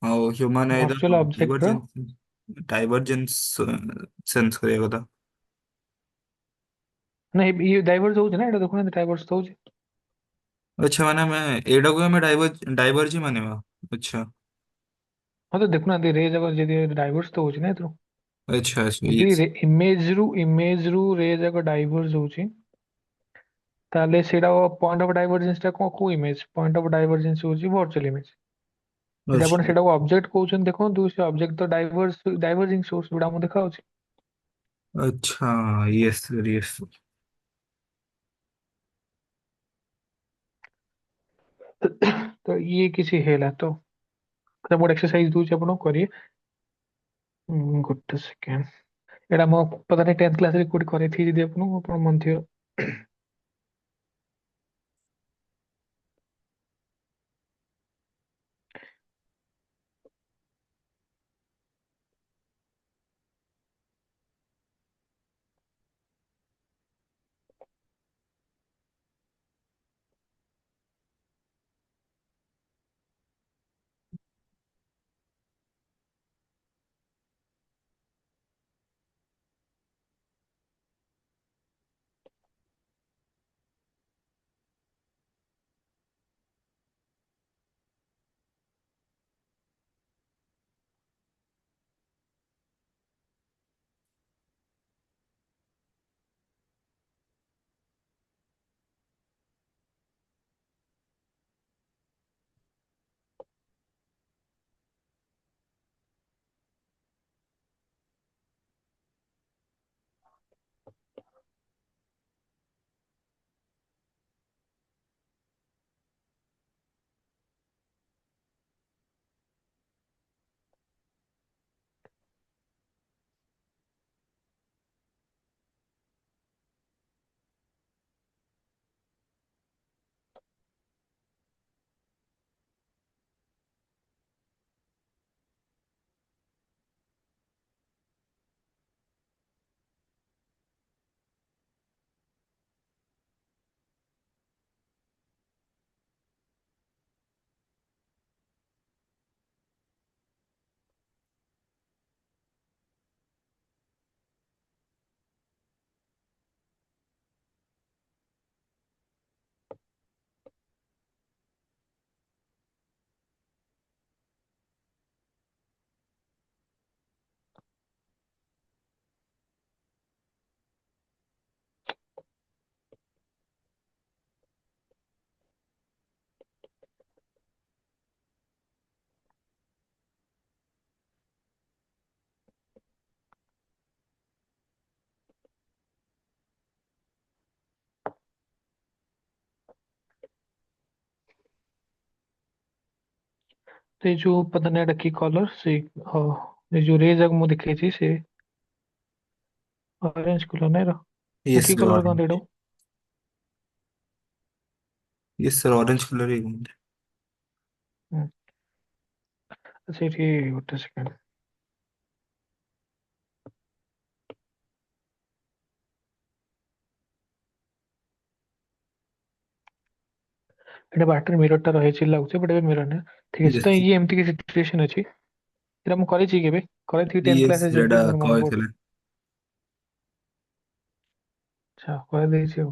ଆଉ ହ୍ୟୁମାନ ଆଇ ଭର୍ଚୁଆଲ ଅବଜେକ୍ଟ ର ଡାଇଭରଜେନ୍ସ ଡାଇଭରଜେନ୍ସ ସେନ୍ସ କରିବା କଥା। ନାଇଁ ଇଏ ଡାଇଭର୍ସ ହଉଛି ନା, ଏଇଟା ଦେଖୁନାହାନ୍ତି ଡାଇଭର୍ସ ହଉଛି। ଆଚ୍ଛା, ମାନେ ଆମେ ଏଇଟାକୁ ଆମେ ଡାଇଭର୍ଜି ମାନିବା। ଆଚ୍ଛା ହଁ ତ ଦେଖୁନାହାନ୍ତି ରେ ଯାକ ଯଦି ଡାଇଭର୍ସ ତ ହଉଛି ନା ଏଥିରୁ। ଆଚ୍ଛା ଆଚ୍ଛା, ଯଦି ଇମେଜ ରୁ ରେ ଯାକ ଡାଇଭର୍ସ ହଉଛି, ତାହେଲେ ସେଇଟା ପଏଣ୍ଟ ଅଫ ଡାଇଭରଜେନ୍ସ ଟା କଣ, କୋଉ ଇମେଜ ପଏଣ୍ଟ ଅଫ ଡାଇଭରଜେନ୍ସ ହଉଛି ଭର୍ଚୁଆଲ ଇମେଜ। ଯଦି ଆପଣ ଆଚ୍ଛା ସେଟାକୁ ଅବଜେକ୍ଟ କହୁଛନ୍ତି, ଦେଖନ୍ତୁ ସେ ଅବଜେକ୍ଟ ତ ଡାଇଭର୍ଜିଂ ସୋର୍ସ ଗୁଡା ଆମକୁ ଦେଖାଉଛି। ଆଚ୍ଛା, ୟେସ୍ ସାର୍ ୟେସ୍। ତ ଇଏ କିଛି ହେଲା ତ ଗୋଟେ ଏକ୍ସରସାଇଜ ଦଉଛି ଆପଣଙ୍କୁ କରିବେ। ଗୋଟେ ସେକେଣ୍ଡ। ଏଇଟା ମୁଁ ପता ନାହିଁ 10th କ୍ଲାସରେ କୋଉଠି କରେଇଥିଲି ଯଦି ଆପଣଙ୍କୁ ଆପଣ ମନେ ଥିବ। तो ये जो पता नहीं रखी कलर से ये जो रेज ମୁଁ ଦେଖେଇଛି ସେ ଅରେଞ୍ଜ କଲର ନାଇଁ ର यस କି सर କଲର କଣ ऑरेंज। ଦେଇଦବ। यस सर ऑरेंज कलर ही घूमते। ସେଇଠି ଗୋଟେ ସେକେଣ୍ଡ। ଏଇଟା ବାଟରେ ମିରର ଟା ରହିଛି ଲାଗୁଛି ବଟ୍ ଏବେ ମିରର ନା। ଠିକ ଅଛି, यस ତ ଇଏ ଏମିତି କିଛି ସିଚୁଏସନ ଅଛି, ଏଇଟା ମୁଁ କରିଛି କେବେ କରିଥିଲି 10th यस କ୍ଲାସରେ रेडा ଯଦି ମୋର ମନେ ପଡୁଛି। କହିଥିଲେ। ଆଚ୍ଛା କରିଦେଇଛି ଆଉ।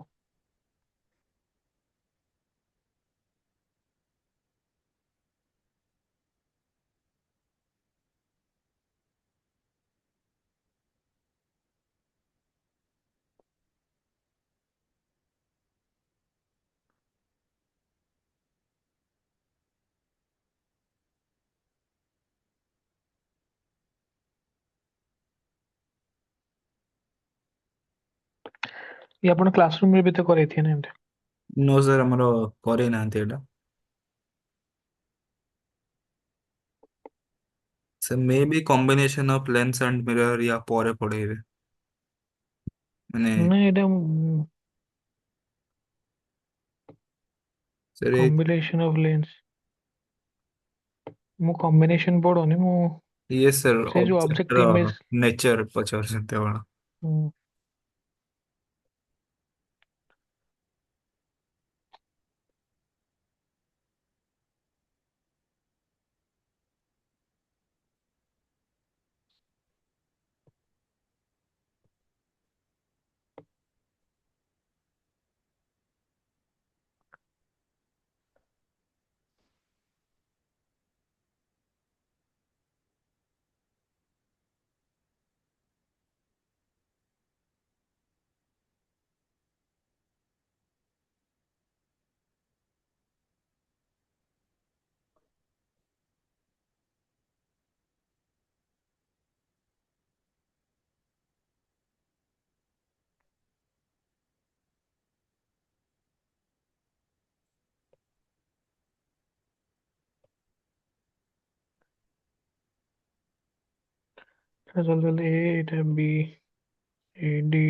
ये ଆପଣ କ୍ଲାସରୁମ ରେ ବି ତ କରେଇଥିବେ ନା ଏମିତି। नो सर ଆମର करे नांती एटा sir may be combination of lens and mirror या परे पड़ेबे माने ना एटा सर ये कॉम्बिनेशन ऑफ लेंस मु कॉम्बिनेशन पढ़ोनी मु ये सर से जो ऑब्जेक्ट ऑब्जेक्ट इमेज नेचर पचारते वाला चल चल ए एटा बी ए डी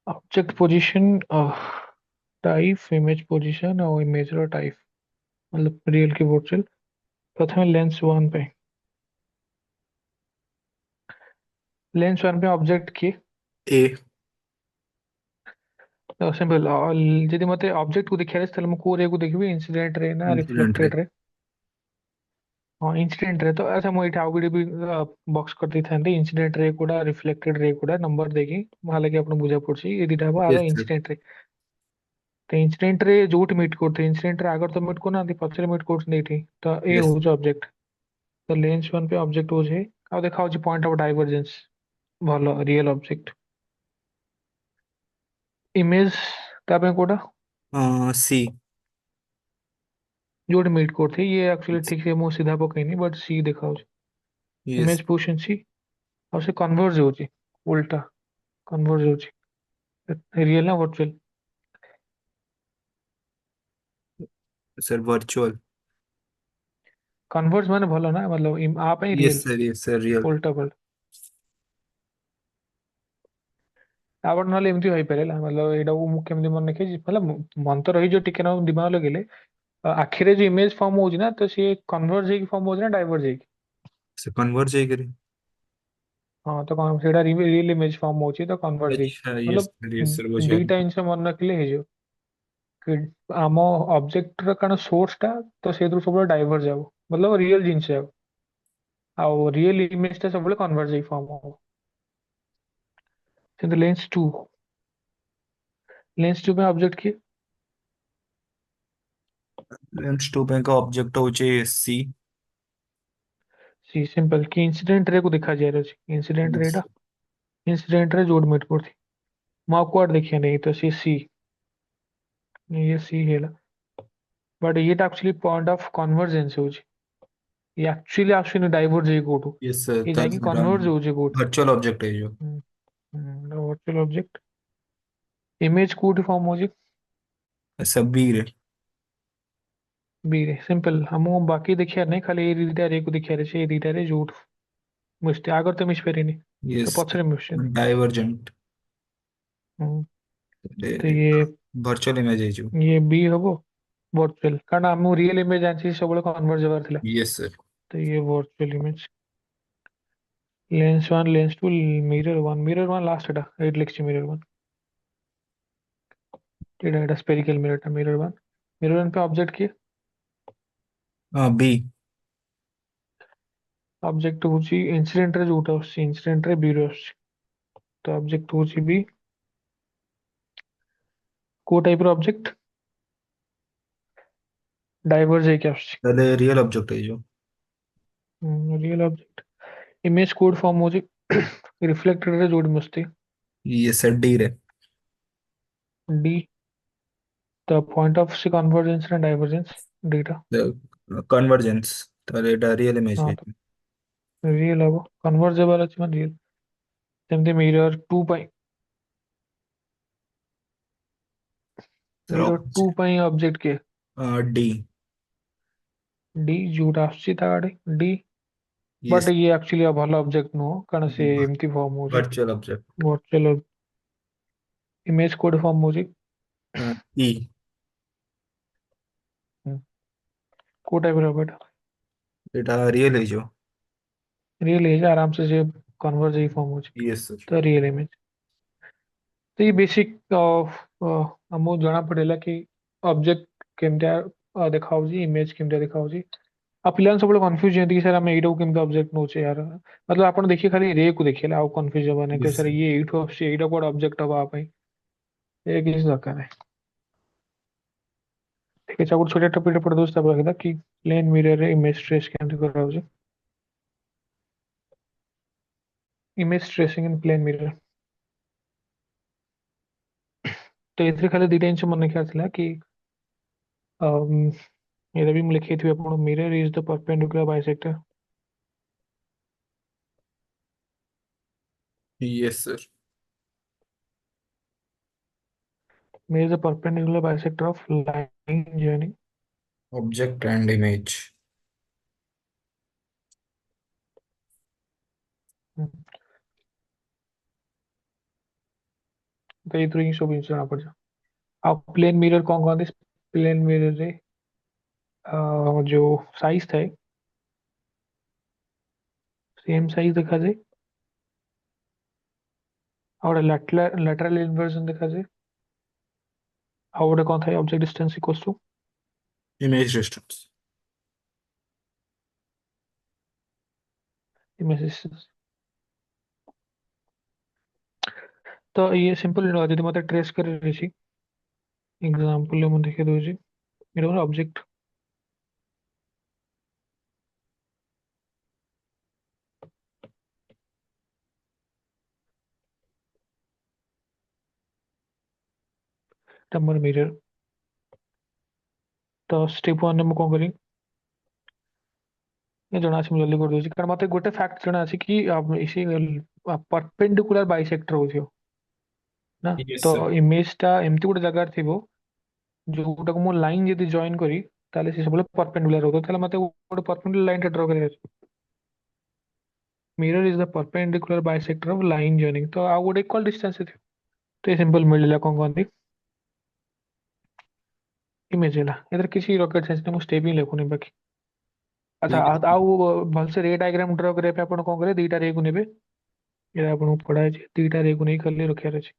object position type image position और इमेज रो टाइप मतलब रियल की वर्चुअल प्रथम लेंस वन पे लेंस वन पे ऑब्जेक्ट की ए तो सिंपल जदि मते ऑब्जेक्ट को देखियार अछि ताले मु को रे को देखबी इंसिडेंट रे ना इंसिडेंट रे रिफ्लेक्टेड रे हाँ इंसिडेंट रे तो अच्छा मु एटा आउ भी बॉक्स कर दी थांती इंसिडेंट रे कोडा रिफ्लेक्टेड रे कोडा नंबर देकी माला कि आपन बुझा पड़छि ए दिटा बा यस आगा सर इंसिडेंट रे तो इंसिडेंट रे जोट मीट करते इंसिडेंट रे आगर तो मीट को ना पछरे मीट करछन एठी तो ए यस होज ऑब्जेक्ट तो लेंस वन पे ऑब्जेक्ट हो जे आ देखा होची पॉइंट ऑफ डाइवर्जेंस भलो रियल ऑब्जेक्ट इमेज तापे कोडा सी जोट मीट करते ये एक्चुअली ठीक से मु सीधा पकईनी बट सी देखा होची यस इमेज पोजीशन सी और से कन्वर्ज होची उल्टा कन्वर्ज होची रियल ना वर्चुअल सर वर्चुअल कन्वर्ज माने भलो ना मतलब आ पे रियल यस सर रियल उल्टा पल्टा ଆପଣ ନହେଲେ ଏମିତି ହେଇପାରେ ହେଲା मतलब ଏଇଟାକୁ ମୁଁ କେମିତି ମନେ ରଖିଛି मतलब ମନ ତ ରହିଯିବ ଟିକେ ନା ଦିମାଗ ଲଗେଇଲେ ଆଖିରେ ଯୋଉ ଇମେଜ ଫର୍ମ ହଉଛି ନା ତ ସିଏ କନଭର୍ଜ ହେଇକି ଫର୍ମ ହଉଛି ନା ଡାଇଭର୍ଜ ହେଇକି से कन्वर्ज जाई करी ହଁ ତ କଣ ସେଇଟା ରିଏଲ ଇମେଜ ଫର୍ମ ହଉଛି ତ କନଭର୍ଜ ହେଇକି अच्छा यस सर मतलब बुझिगली ଦିଟା ଜିନିଷ ମନେ ରଖିଲେ ହେଇଯିବ कि ଆମ ଅବଜେକ୍ଟର କାରଣ ସୋର୍ସ ଟା ତ ସେଇଥିରୁ ସବୁବେଳେ ଡାଇଭର୍ଜ ହବ मतलब ରିଏଲ ଜିନିଷ ହବ ଆଉ ରିଏଲ ଇମେଜ ଟା ସବୁବେଳେ କନଭର୍ଜ ହେଇକି ଫର୍ମ ହବ କିନ୍ତୁ ଲେନ୍ସ ଟୁ ପାଇଁ ଅବଜେକ୍ଟ କିଏ लेंस 2 पे का ऑब्जेक्ट होचे सी सी सिंपल कि इंसिडेंट रे को देखा जा रहा है इंसिडेंट यस रेटा इंसिडेंट रे जोड़ मिट पड़ती ମୁଁ ଆଉ କୁଆଡେ ଦେଖିବା नहीं तो सी ये सी है बट ये एक्चुअली पॉइंट ऑफ कन्वर्जेंस होची ये एक्चुअली आସୁନି डाइवर्ज ହେଇକି कोठू यस ये तार जाके सेटा कन्वर्ज होची कोठी वर्चुअल ऑब्जेक्ट है जो वर्चुअल ऑब्जेक्ट इमेज कोठी फॉर्म होची सब बी रे बी रे सिंपल हमो बाकी देखिया नहीं खाली ए दिटा रे को देखिया रे से ए दिटा रे जोठ मिस्ते आगर तो मिस फेरिनी तो यस पछरे मिशन डाइवर्जेंट तो ये वर्चुअल इमेज है जो बी हबो वर्चुअल कारण हम रियल इमेज जानछि सब कन्वर्ज होबार थिला यस सर तो ये virtual image lens one lens two mirror one last एटा एट लिखछि मिरर वन एटा स्पेरिकल मिरर वन पे ऑब्जेक्ट किए हाँ बी ऑब्जेक्ट होची इंसिडेंट रे जोटा इंसिडेंट रे बी रे आସୁଛି तो ऑब्जेक्ट होची बी କୋଉ ଟାଇପର ଅବଜେକ୍ଟ ଡାଇଭର୍ଜ ହେଇକି ଆସୁଛି? ତାହେଲେ ରିଅଲ ଅବଜେକ୍ଟ ହେଇଯିବ। Real object. ଇମେଜ କୋଉଠି ଫର୍ମ ହଉଛି? ରିଫ୍ଲେକ୍ଟେଡରେ ଯୋଉଠି ବସୁଛି। ये सेट डी रे। ଡି। ତ ପଏଣ୍ଟ ଅଫ୍ ସେ କନଭର୍ଜେନ୍ସ ନା ଡାଇଭର୍ଜେନ୍ସ ଦିଟା? कन्वर्जेंस। ତାହେଲେ ଏଇଟା ରିଅଲ ଇମେଜ ହଁ, ହେଇଯିବ। ରିଏଲ ହବ, କନଭର୍ଜ ହେବାର ଅଛି ମାନେ ରିଏଲ। ସେମିତି ମିରର ଟୁ ପାଇଁ, सर ମିରର ଟୁ ପାଇଁ ଅବଜେକ୍ଟ କିଏ? डी। ଡି, ଯୋଉଟା ଆସୁଛି ତା ଆଡେ ଡି। ये ବଟ୍ ଇଏ ଆକ୍ଚୁଆଲି ଭଲ ଅବଜେକ୍ଟ ନୁହଁ, କାରଣ ସେ ଏମିତି ଫର୍ମ ହଉଛି वर्चुअल ऑब्जेक्ट। ଭର୍ଚୁଆଲ। ଇମେଜ କୋଉଠି ଫର୍ମ ହଉଛି? ई। ହୁଁ, କୋଉ ଟାଇପର ହବ ଏଟା? ଏଇଟା ରିଅଲ ହେଇଯିବ। ରିଏଲ ହେଇଛି, ଆରାମସେ ସେ କନଭର୍ଜ ହେଇକି ଫର୍ମ ହଉଛି, यस सर। ତ ରିଏଲ ଇମେଜ। तो ये बेसिक ଆମକୁ ଜଣା ପଡିଲା କି ଅବଜେକ୍ଟ କେମିତିଆ ଦେଖାଉଛି, ଇମେଜ କେମିତିଆ ଦେଖାଉଛି। ଆଉ ପିଲାମାନେ ସବୁବେଳେ କନଫ୍ୟୁଜ ହୁଅନ୍ତି କି ସାର୍ ଆମେ ଏଇଟାକୁ କେମିତି ଅବଜେକ୍ଟ ନଉଛେ ୟାର। मतलब ଆପଣ ଦେଖିବେ ଖାଲି ରେ କୁ ଦେଖିଲେ ଆଉ କନଫ୍ୟୁଜ ହବନି କି यस ସାର୍ सर। ଇଏ ଏଇଠୁ ଆସୁଛି, ଏଇଟା କୁଆଡେ ଅବଜେକ୍ଟ ହବା ପାଇଁ। ଏ କିଛି ଦରକାର ନାହିଁ। ଠିକ ଅଛି, ଆଉ ଗୋଟେ ଛୋଟିଆ ଟପିକରେ ପଢି ଦଉଛି ତାପରେ ରଖିବା କି ପ୍ଲେନ ମିରରରେ ଇମେଜ ଟ୍ରେସ୍ କେମିତି କରାଯାଉଛି। ଇମେଜ ଟ୍ରେସିଂ ଇନ ପ୍ଲେନ ମିରର। ତ ଏଥିରେ ଖାଲି ଦିଟା ଜିନିଷ ମନେ ରଖିବାର ଥିଲା କି ଏଇଟା ବି ମୁଁ ଲେଖିଥିବି ଆପଣ, mirror is the perpendicular bisector. Yes sir. Mirror is a perpendicular bisector of line joining। Object and image. तो ଏଇଥିରୁ ହିଁ ସବୁ ଜିନିଷ ଜଣା ପଡିଯିବ। ଆଉ ପ୍ଲେନ ମିରର କଣ କହନ୍ତି? ପ୍ଲେନ ମିରରରେ ଯୋଉ ସାଇଜ ଥାଏ ସେମ୍ ସାଇଜ ଦେଖାଯାଏ, ଆଉ ଗୋଟେ ଲାଟରାଲ ଇନଭର୍ଜନ ଦେଖାଯାଏ, ଆଉ ଗୋଟେ କଣ ଥାଏ? Object distance equals to image distance. Image distance. ତ ଇଏ ସିମ୍ପଲ, ଯଦି ମତେ ଟ୍ରେସ୍ କରିବାର ଅଛି ଏକ୍ସାମ୍ପଲ ମୁଁ ଦେଖେଇ ଦଉଛି। ଏଇଟା ଗୋଟେ ଅବଜେକ୍ଟ, এটা ମୋର ମିରର। ତ ଷ୍ଟେପ 1 ରେ ମୁଁ କଣ କରିବି? ये ଜଣା ଅଛି, ମୁଁ ଜଲ୍ଦି କରିଦଉଛି କାରଣ ମତେ ଗୋଟେ ଫ୍ୟାକ୍ଟ ଜଣା ଅଛି କି ସେ ପରପେଣ୍ଡିକୁଲାର ବାଇସେକ୍ଟର ହଉଥିବ ନା। यस ତ सर। ଇମେଜ ଟା ଏମିତି ଗୋଟେ ଜାଗାରେ ଥିବ ଯୋଉଟାକୁ ମୁଁ ଲାଇନ ଯଦି ଜଏନ କରି ତାହେଲେ ସେ ସବୁବେଳେ ପରପେଣ୍ଡିକୁଲାର ହଉଥିବ। ତାହେଲେ ମତେ ଗୋଟେ ପରପେଣ୍ଡିକୁଲାର ଲାଇନ ଟା ଡ୍ର କରିବାର ଅଛି। Mirror is the perpendicular bisector of line joining, ତ ଆଉ ଗୋଟେ ଇକ୍ୱାଲ ଡିଷ୍ଟାନ୍ସ ଥିବ। ତ ଏ ସିମ୍ପଲ ମିଳିଲା, କଣ କହନ୍ତି? ଇମେଜ ହେଲା। ଏଥିରେ କିଛି ରକେଟ ସାଇନ୍ସ ନାହିଁ, ମୁଁ ଷ୍ଟେପ ହିଁ ଲେଖୁନି ବାକି। ଆଚ୍ଛା, ठीक है। ଆଉ ଭଲସେ ରେ ଡାଇଗ୍ରାମ ଡ୍ର କରିବା ପାଇଁ ଆପଣ କଣ କରିବେ? ଦିଟା ରେ କୁ ନେବେ, ଏଇଟା ଆପଣଙ୍କୁ ପଢା ହେଇଛି। ଦିଟା ରେ କୁ ନେଇ ଖାଲି ରଖିବାର ଅଛି,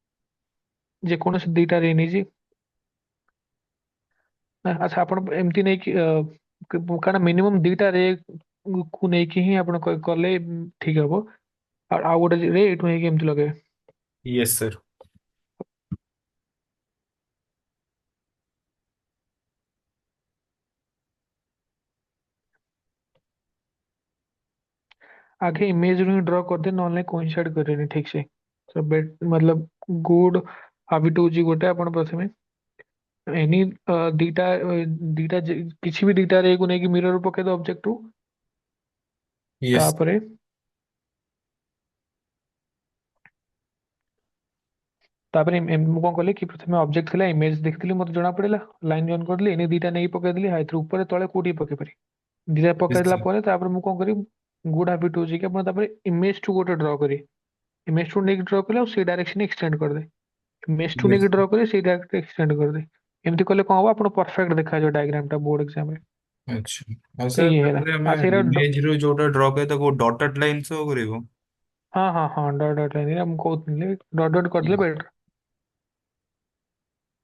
ଯେକୌଣସି ଦିଟା ରେ ନେଇଛି। ଆଚ୍ଛା, ଆପଣ ଏମିତି ନେଇକି କାରଣ ମିନିମମ୍ ଦିଟା ରେ କୁ ନେଇକି ହିଁ ଆପଣ କଲେ ଠିକ ହବ। ଆଉ ଗୋଟେ ରେ ଏଇଠୁ ନେଇକି ଏମିତି ଲଗେଇବେ। Yes sir. आगे इमेज रू ड्रॉ कर दे, नॉन कोइंसाइड करेनि ठीक से। सो बेट मतलब गुड हाबिट होची गोटे आपण प्रथमे एनी दीटा दीटा किसी भी दीटा रे को नेकी मिरर पके दो ऑब्जेक्ट रू। यस। तापरे तापरे ମୁଁ କଣ କଲି କି ପ୍ରଥମେ ଅବଜେକ୍ଟ ଥିଲା, ଇମେଜ ଦେଖିଥିଲି, ମତେ ଜଣା ପଡିଲା, ଲାଇନ ଜଏନ କରିଦେଲି, ଏନେ ଦିଟା ନେଇ ପକେଇଦେଲି, ହାଇଥ୍ରୁ ଉପରେ ତଳେ କୋଉଠି ପକେଇ ପାରି ଦିଟା यस ପକେଇଦେଲା सर। ପରେ ତାପରେ ମୁଁ କଣ କରିବି? ଗୁଡ ହାବିଟ ହଉଛି କି ଆପଣ ତାପରେ ଇମେଜ ଟୁ ଗୋଟେ ଡ୍ର କରି, ଇମେଜ ଟୁ ନେଇକି ଡ୍ର କଲେ ଆଉ ସେଇ ଡାଇରେକ୍ସନ ଏକ୍ସଟେଣ୍ଡ କରିଦେ। ଇମେଜ ଟୁ यस ନେଇକି ଡ୍ର କରି ସେଇ ଡାଇରେକ୍ସନ ଏକ୍ସଟେଣ୍ଡ କରିଦେ। ଏମିତି କଲେ କଣ ହବ? ଆପଣ ପରଫେକ୍ଟ ଦେଖାଯିବ ଡାଇଗ୍ରାମ ଟା ବୋର୍ଡ ଏକ୍ସାମ ରେ। अच्छा। और ତ सर ଇଏ ହେଲା। ତାପରେ ଆମେ ଆଉ ସେଇଟା ଇମେଜ ରୁ ଯୋଉଟା ଡ୍ର କରିବେ ତାକୁ ଡଟେଡ ଲାଇନ ସହ କରିବ। ହଁ ହଁ ହଁ, ଡଟ୍ ଡଟ୍ ଲାଇନ ମୁଁ କହୁଥିଲି, ଡଟ୍ ଡଟ୍ କରିଦେଲେ ବେଟର।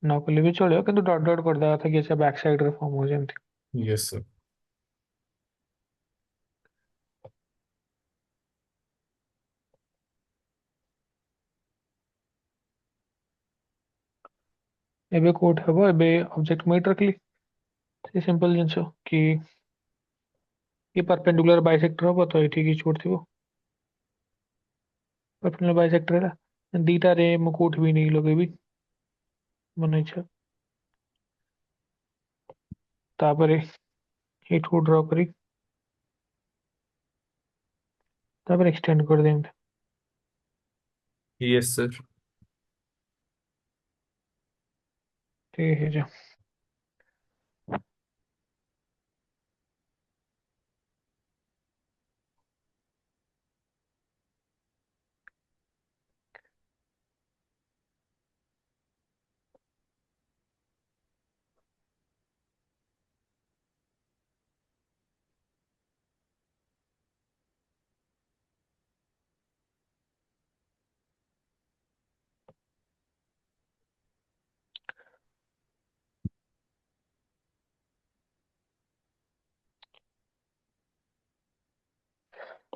ନ କଲେ ବି ଚଳିବ, କିନ୍ତୁ ଡଟ୍ ଡଟ୍ କରିଦେବା କଥା କି ସେ ବ୍ୟାକ୍ ସାଇଡ ରେ ଫର୍ମ ହଉଛି ଏମିତି। Yes sir. एबे कोड हेबो एबे ऑब्जेक्ट में रखली से सिंपल जिनस कि ये परपेंडिकुलर बाइसेक्टर हबो तो एठी की छोड़ थिबो परपेंडिकुलर बाइसेक्टर है दीटा रे मु कोठ भी नहीं लगे भी बनै छै तापरे एठू ड्रॉ करी तापर एक्सटेंड कर देंगे यस सर। ठीक है जो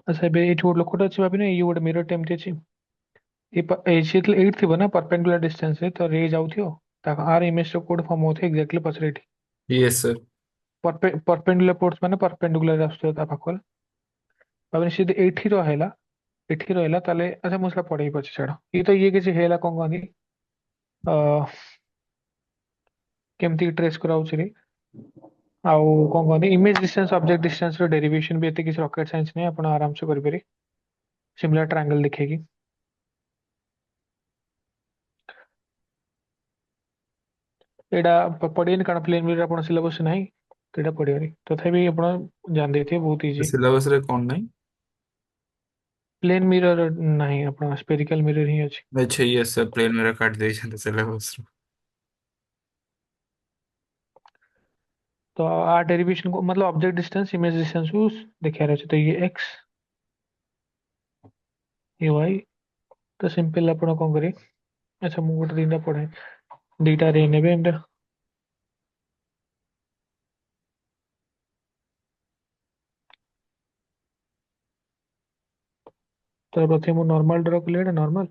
अच्छा एबे एठू गोटे लोकटा अछि भाबिने ये गोटे मिरर टेम अछि ए जेतले 8 थिबो ना परपेंडिकुलर डिस्टेंस रे तो रे जाउथियो ता आर इमेज रो कोड फॉर्म होथे एग्जैक्टली पछरे एठी यस सर। परपेंडिकुलर पोर्ट्स माने परपेंडिकुलर आसुथियो ता पाखल भाबिने सिधे एठी रहला ताले अच्छा मुसला पढ़ेई पछ छाड़ ये तो ये किछि हेला कोन गनी केमती ट्रेस कराउछि रे आउ कोन गनी इमेज डिस्टेंस ऑब्जेक्ट डिस्टेंस रो डेरिवेशन भी एते किछि रॉकेट साइंस नै आपण आराम से करि पारे सिमिलर ट्रायंगल देखेगी एडा पढ़ियन काण प्लेन मिरर आपण सिलेबस नाही तो एडा पढ़ियरी तथापि आपण जान देथिए बहुत इजी सिलेबस रे कौन नहीं? प्लेन मिरर नाही आपण स्फेरिकल मिरर ही अछि अच्छा यस सर, प्लेन मेरा काट दे सिलेबस। तो आ डेरिवेशन को मतलब ऑब्जेक्ट डिस्टेंस इमेज डिस्टेंस को देखा रहे तो ये एक्स ये वाई तो सिंपल आपण कोन करी अच्छा मु गोटे दिना पढ़े दीटा रे नेबे एंड तो प्रथम मु नॉर्मल ड्रॉ कले नॉर्मल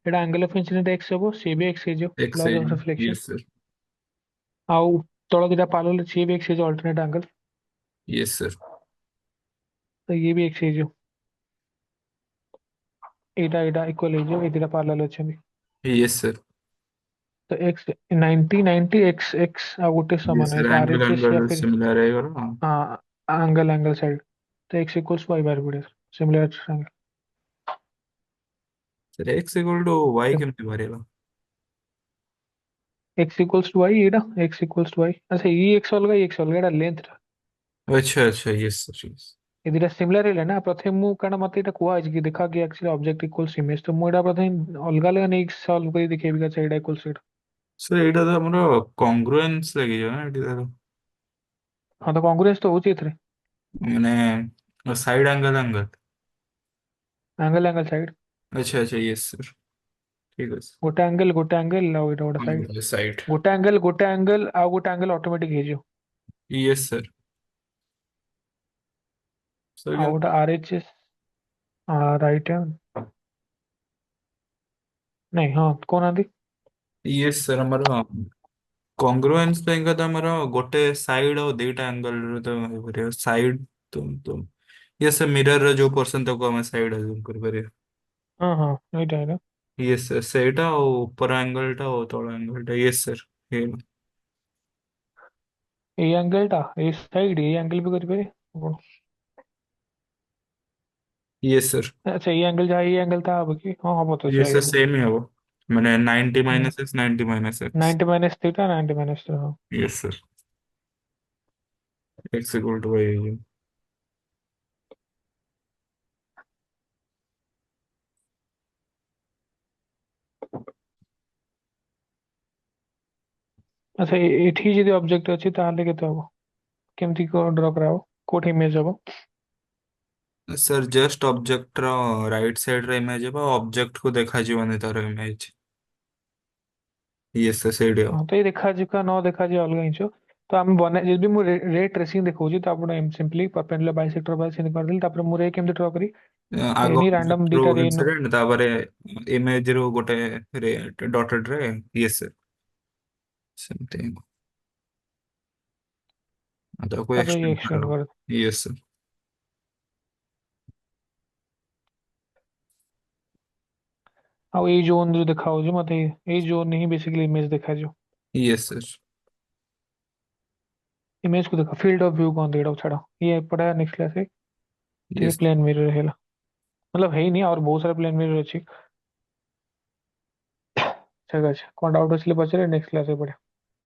एडा एंगल ऑफ इंसिडेंट एक्स हबो सी भी एक्स जो laws of exchange. Reflection yes sir. आउ तळ दिटा पैरेलल सी भी एक्स जो अल्टरनेट एंगल यस सर। तो ये भी एक्स जो एटा एटा इक्वल जो ए दिटा पैरेलल अछि यस सर। तो एक्स 90 90 एक्स एक्स आ गोटे यस समान है सर, तो आर एंगल एच एस या एंगल फिर सिमिलर रहेगा ना। हाँ एंगल एंगल साइड तो एक्स इक्वल्स वाई बार पड़े similar angle sir x equal to y केमती बाहरिला? एक्स इक्वल्स टू वाई एटा एक्स इक्वल्स टू वाई अच्छा ये एक्स अलग एटा लेंथ टा अच्छा अच्छा, यस सर यस। ये दिटा सिमिलर है ना प्रथम मु काना मते एटा कुआ कि देखा कि एक्चुअली ऑब्जेक्ट इक्वल्स इमेज तो मु एटा प्रथम अलग अलग नहीं सॉल्व करी देखिए बिका एटा इक्वल्स एटा सर एटा तो हमरो कॉन्ग्रुएंस लगी जो ना एटी तार हाँ तो कांग्रेस तो होची एथरे माने side angle angle. Angle angle side अच्छा अच्छा, यस सर। ठीक है सर। गोटे एंगल आ एटा गोटे साइड साइड। गोटे एंगल आ गोटे एंगल ऑटोमेटिक हे जो यस सर। सर आ गोटे आरएचएस राइट है नहीं हाँ कौन आदि यस सर, हमारा कॉन्ग्रुएंस ପାଇଁ ତ ଆମର ଗୋଟେ ସାଇଡ୍ ଆଉ ଦିଟା ଆଙ୍ଗେଲରେ ତ ହେଇପାରିବ ସାଇଡ୍। तुम ये सब मिरर ର ଯୋଉ ପର୍ସନ ତାକୁ ଆମେ ସାଇଡ୍ ଆଜ୍ୟୁମ କରିପାରିବା। हाँ हाँ ଏଇଟା ଏଇଟା यस सर, ସେଇଟା ଆଉ ଉପର ଆଙ୍ଗେଲ ଟା ଆଉ ତଳ ଆଙ୍ଗେଲ ଟା। Yes sir. ଏଇ ଆଙ୍ଗେଲ ଟା ଏଇ ସାଇଡ ଏଇ ଆଙ୍ଗେଲ ବି କରିପାରିବେ ଆପଣ यस सर। ଆଚ୍ଛା ଏଇ ଆଙ୍ଗେଲ ଯାହା ଏଇ ଆଙ୍ଗେଲ ତାହା ହବ କି ହଁ ହବ ତ ये ସେଇଆ सर ହିଁ ହବ सेम ही है वो, मैंने 90 minus x 90 minus x. 90 minus theta 90 minus हाँ yes sir. X equal to y. ଆଚ୍ଛା ଏଠି ଯଦି ଅବଜେକ୍ଟ ଅଛି ତାହେଲେ କେତେ ହବ କେମିତି ଡ୍ର କରାହବ କୋଉଠି ଇମେଜ ହବ सर जस्ट ऑब्जेक्ट ର ରାଇଟ୍ ସାଇଡ୍ ରେ ଇମେଜ ହେବ, ଅବଜେକ୍ଟ କୁ ଦେଖାଯିବନି ତାର ଇମେଜ। यस सर, ସେଇଠି ହବ। ହଁ ତ ଏଇ ଦେଖାଯିବା ନ ଦେଖାଯିବା ଅଲଗା ଜିନିଷ ତ ଆମେ ବନାଇ ଯଦି ମୁଁ ରେ ଟ୍ରେସିଂ ଦେଖଉଛି ତ ଆପଣ ସିମ୍ପଲି ପରପେଣ୍ଡିକୁଲାର ବାଇସେକ୍ଟର ବାଇ ସେମିତି କରିଦେଲି ତାପରେ ମୁଁ ରେ କେମିତି ଡ୍ର କରି ଆଗ ଏନି ରାଣ୍ଡom ଅବଜେକ୍ଟ ରୁ ଦିଟା ରେ ଇନସିଡେଣ୍ଟ, ତାପରେ ଇମେଜ ରୁ ଗୋଟେ ରେ ଡଟେଡ୍ ରେ। Yes sir. ସେମିତି ତାକୁ ତାପରେ ଇଏ ଏକ୍ସଟେଣ୍ଡ ଏକ୍ସଟେଣ୍ଡ କରାହବ। कर ୟେସ୍ ସାର୍। ଆଉ ଏଇ ଜୋନ୍ जो ଦେଖା ହଉଛି ମତେ ଏଇ ଜୋନ୍ ହିଁ बेसिकली इमेज ଦେଖାଯିବ। Yes sir. इमेज को देखो फील्ड ऑफ व्यू कौन देड़ा छाड़ ये पड़ा नेक्स्ट क्लास है ये ୟେସ୍। प्लेन मिरर है मतलब है ही नहीं और बहुत सारे प्लेन मिरर अच्छी ठीक আছে কোন ডাউট আসলে পচারে নেক্সট ক্লাসে পড়ে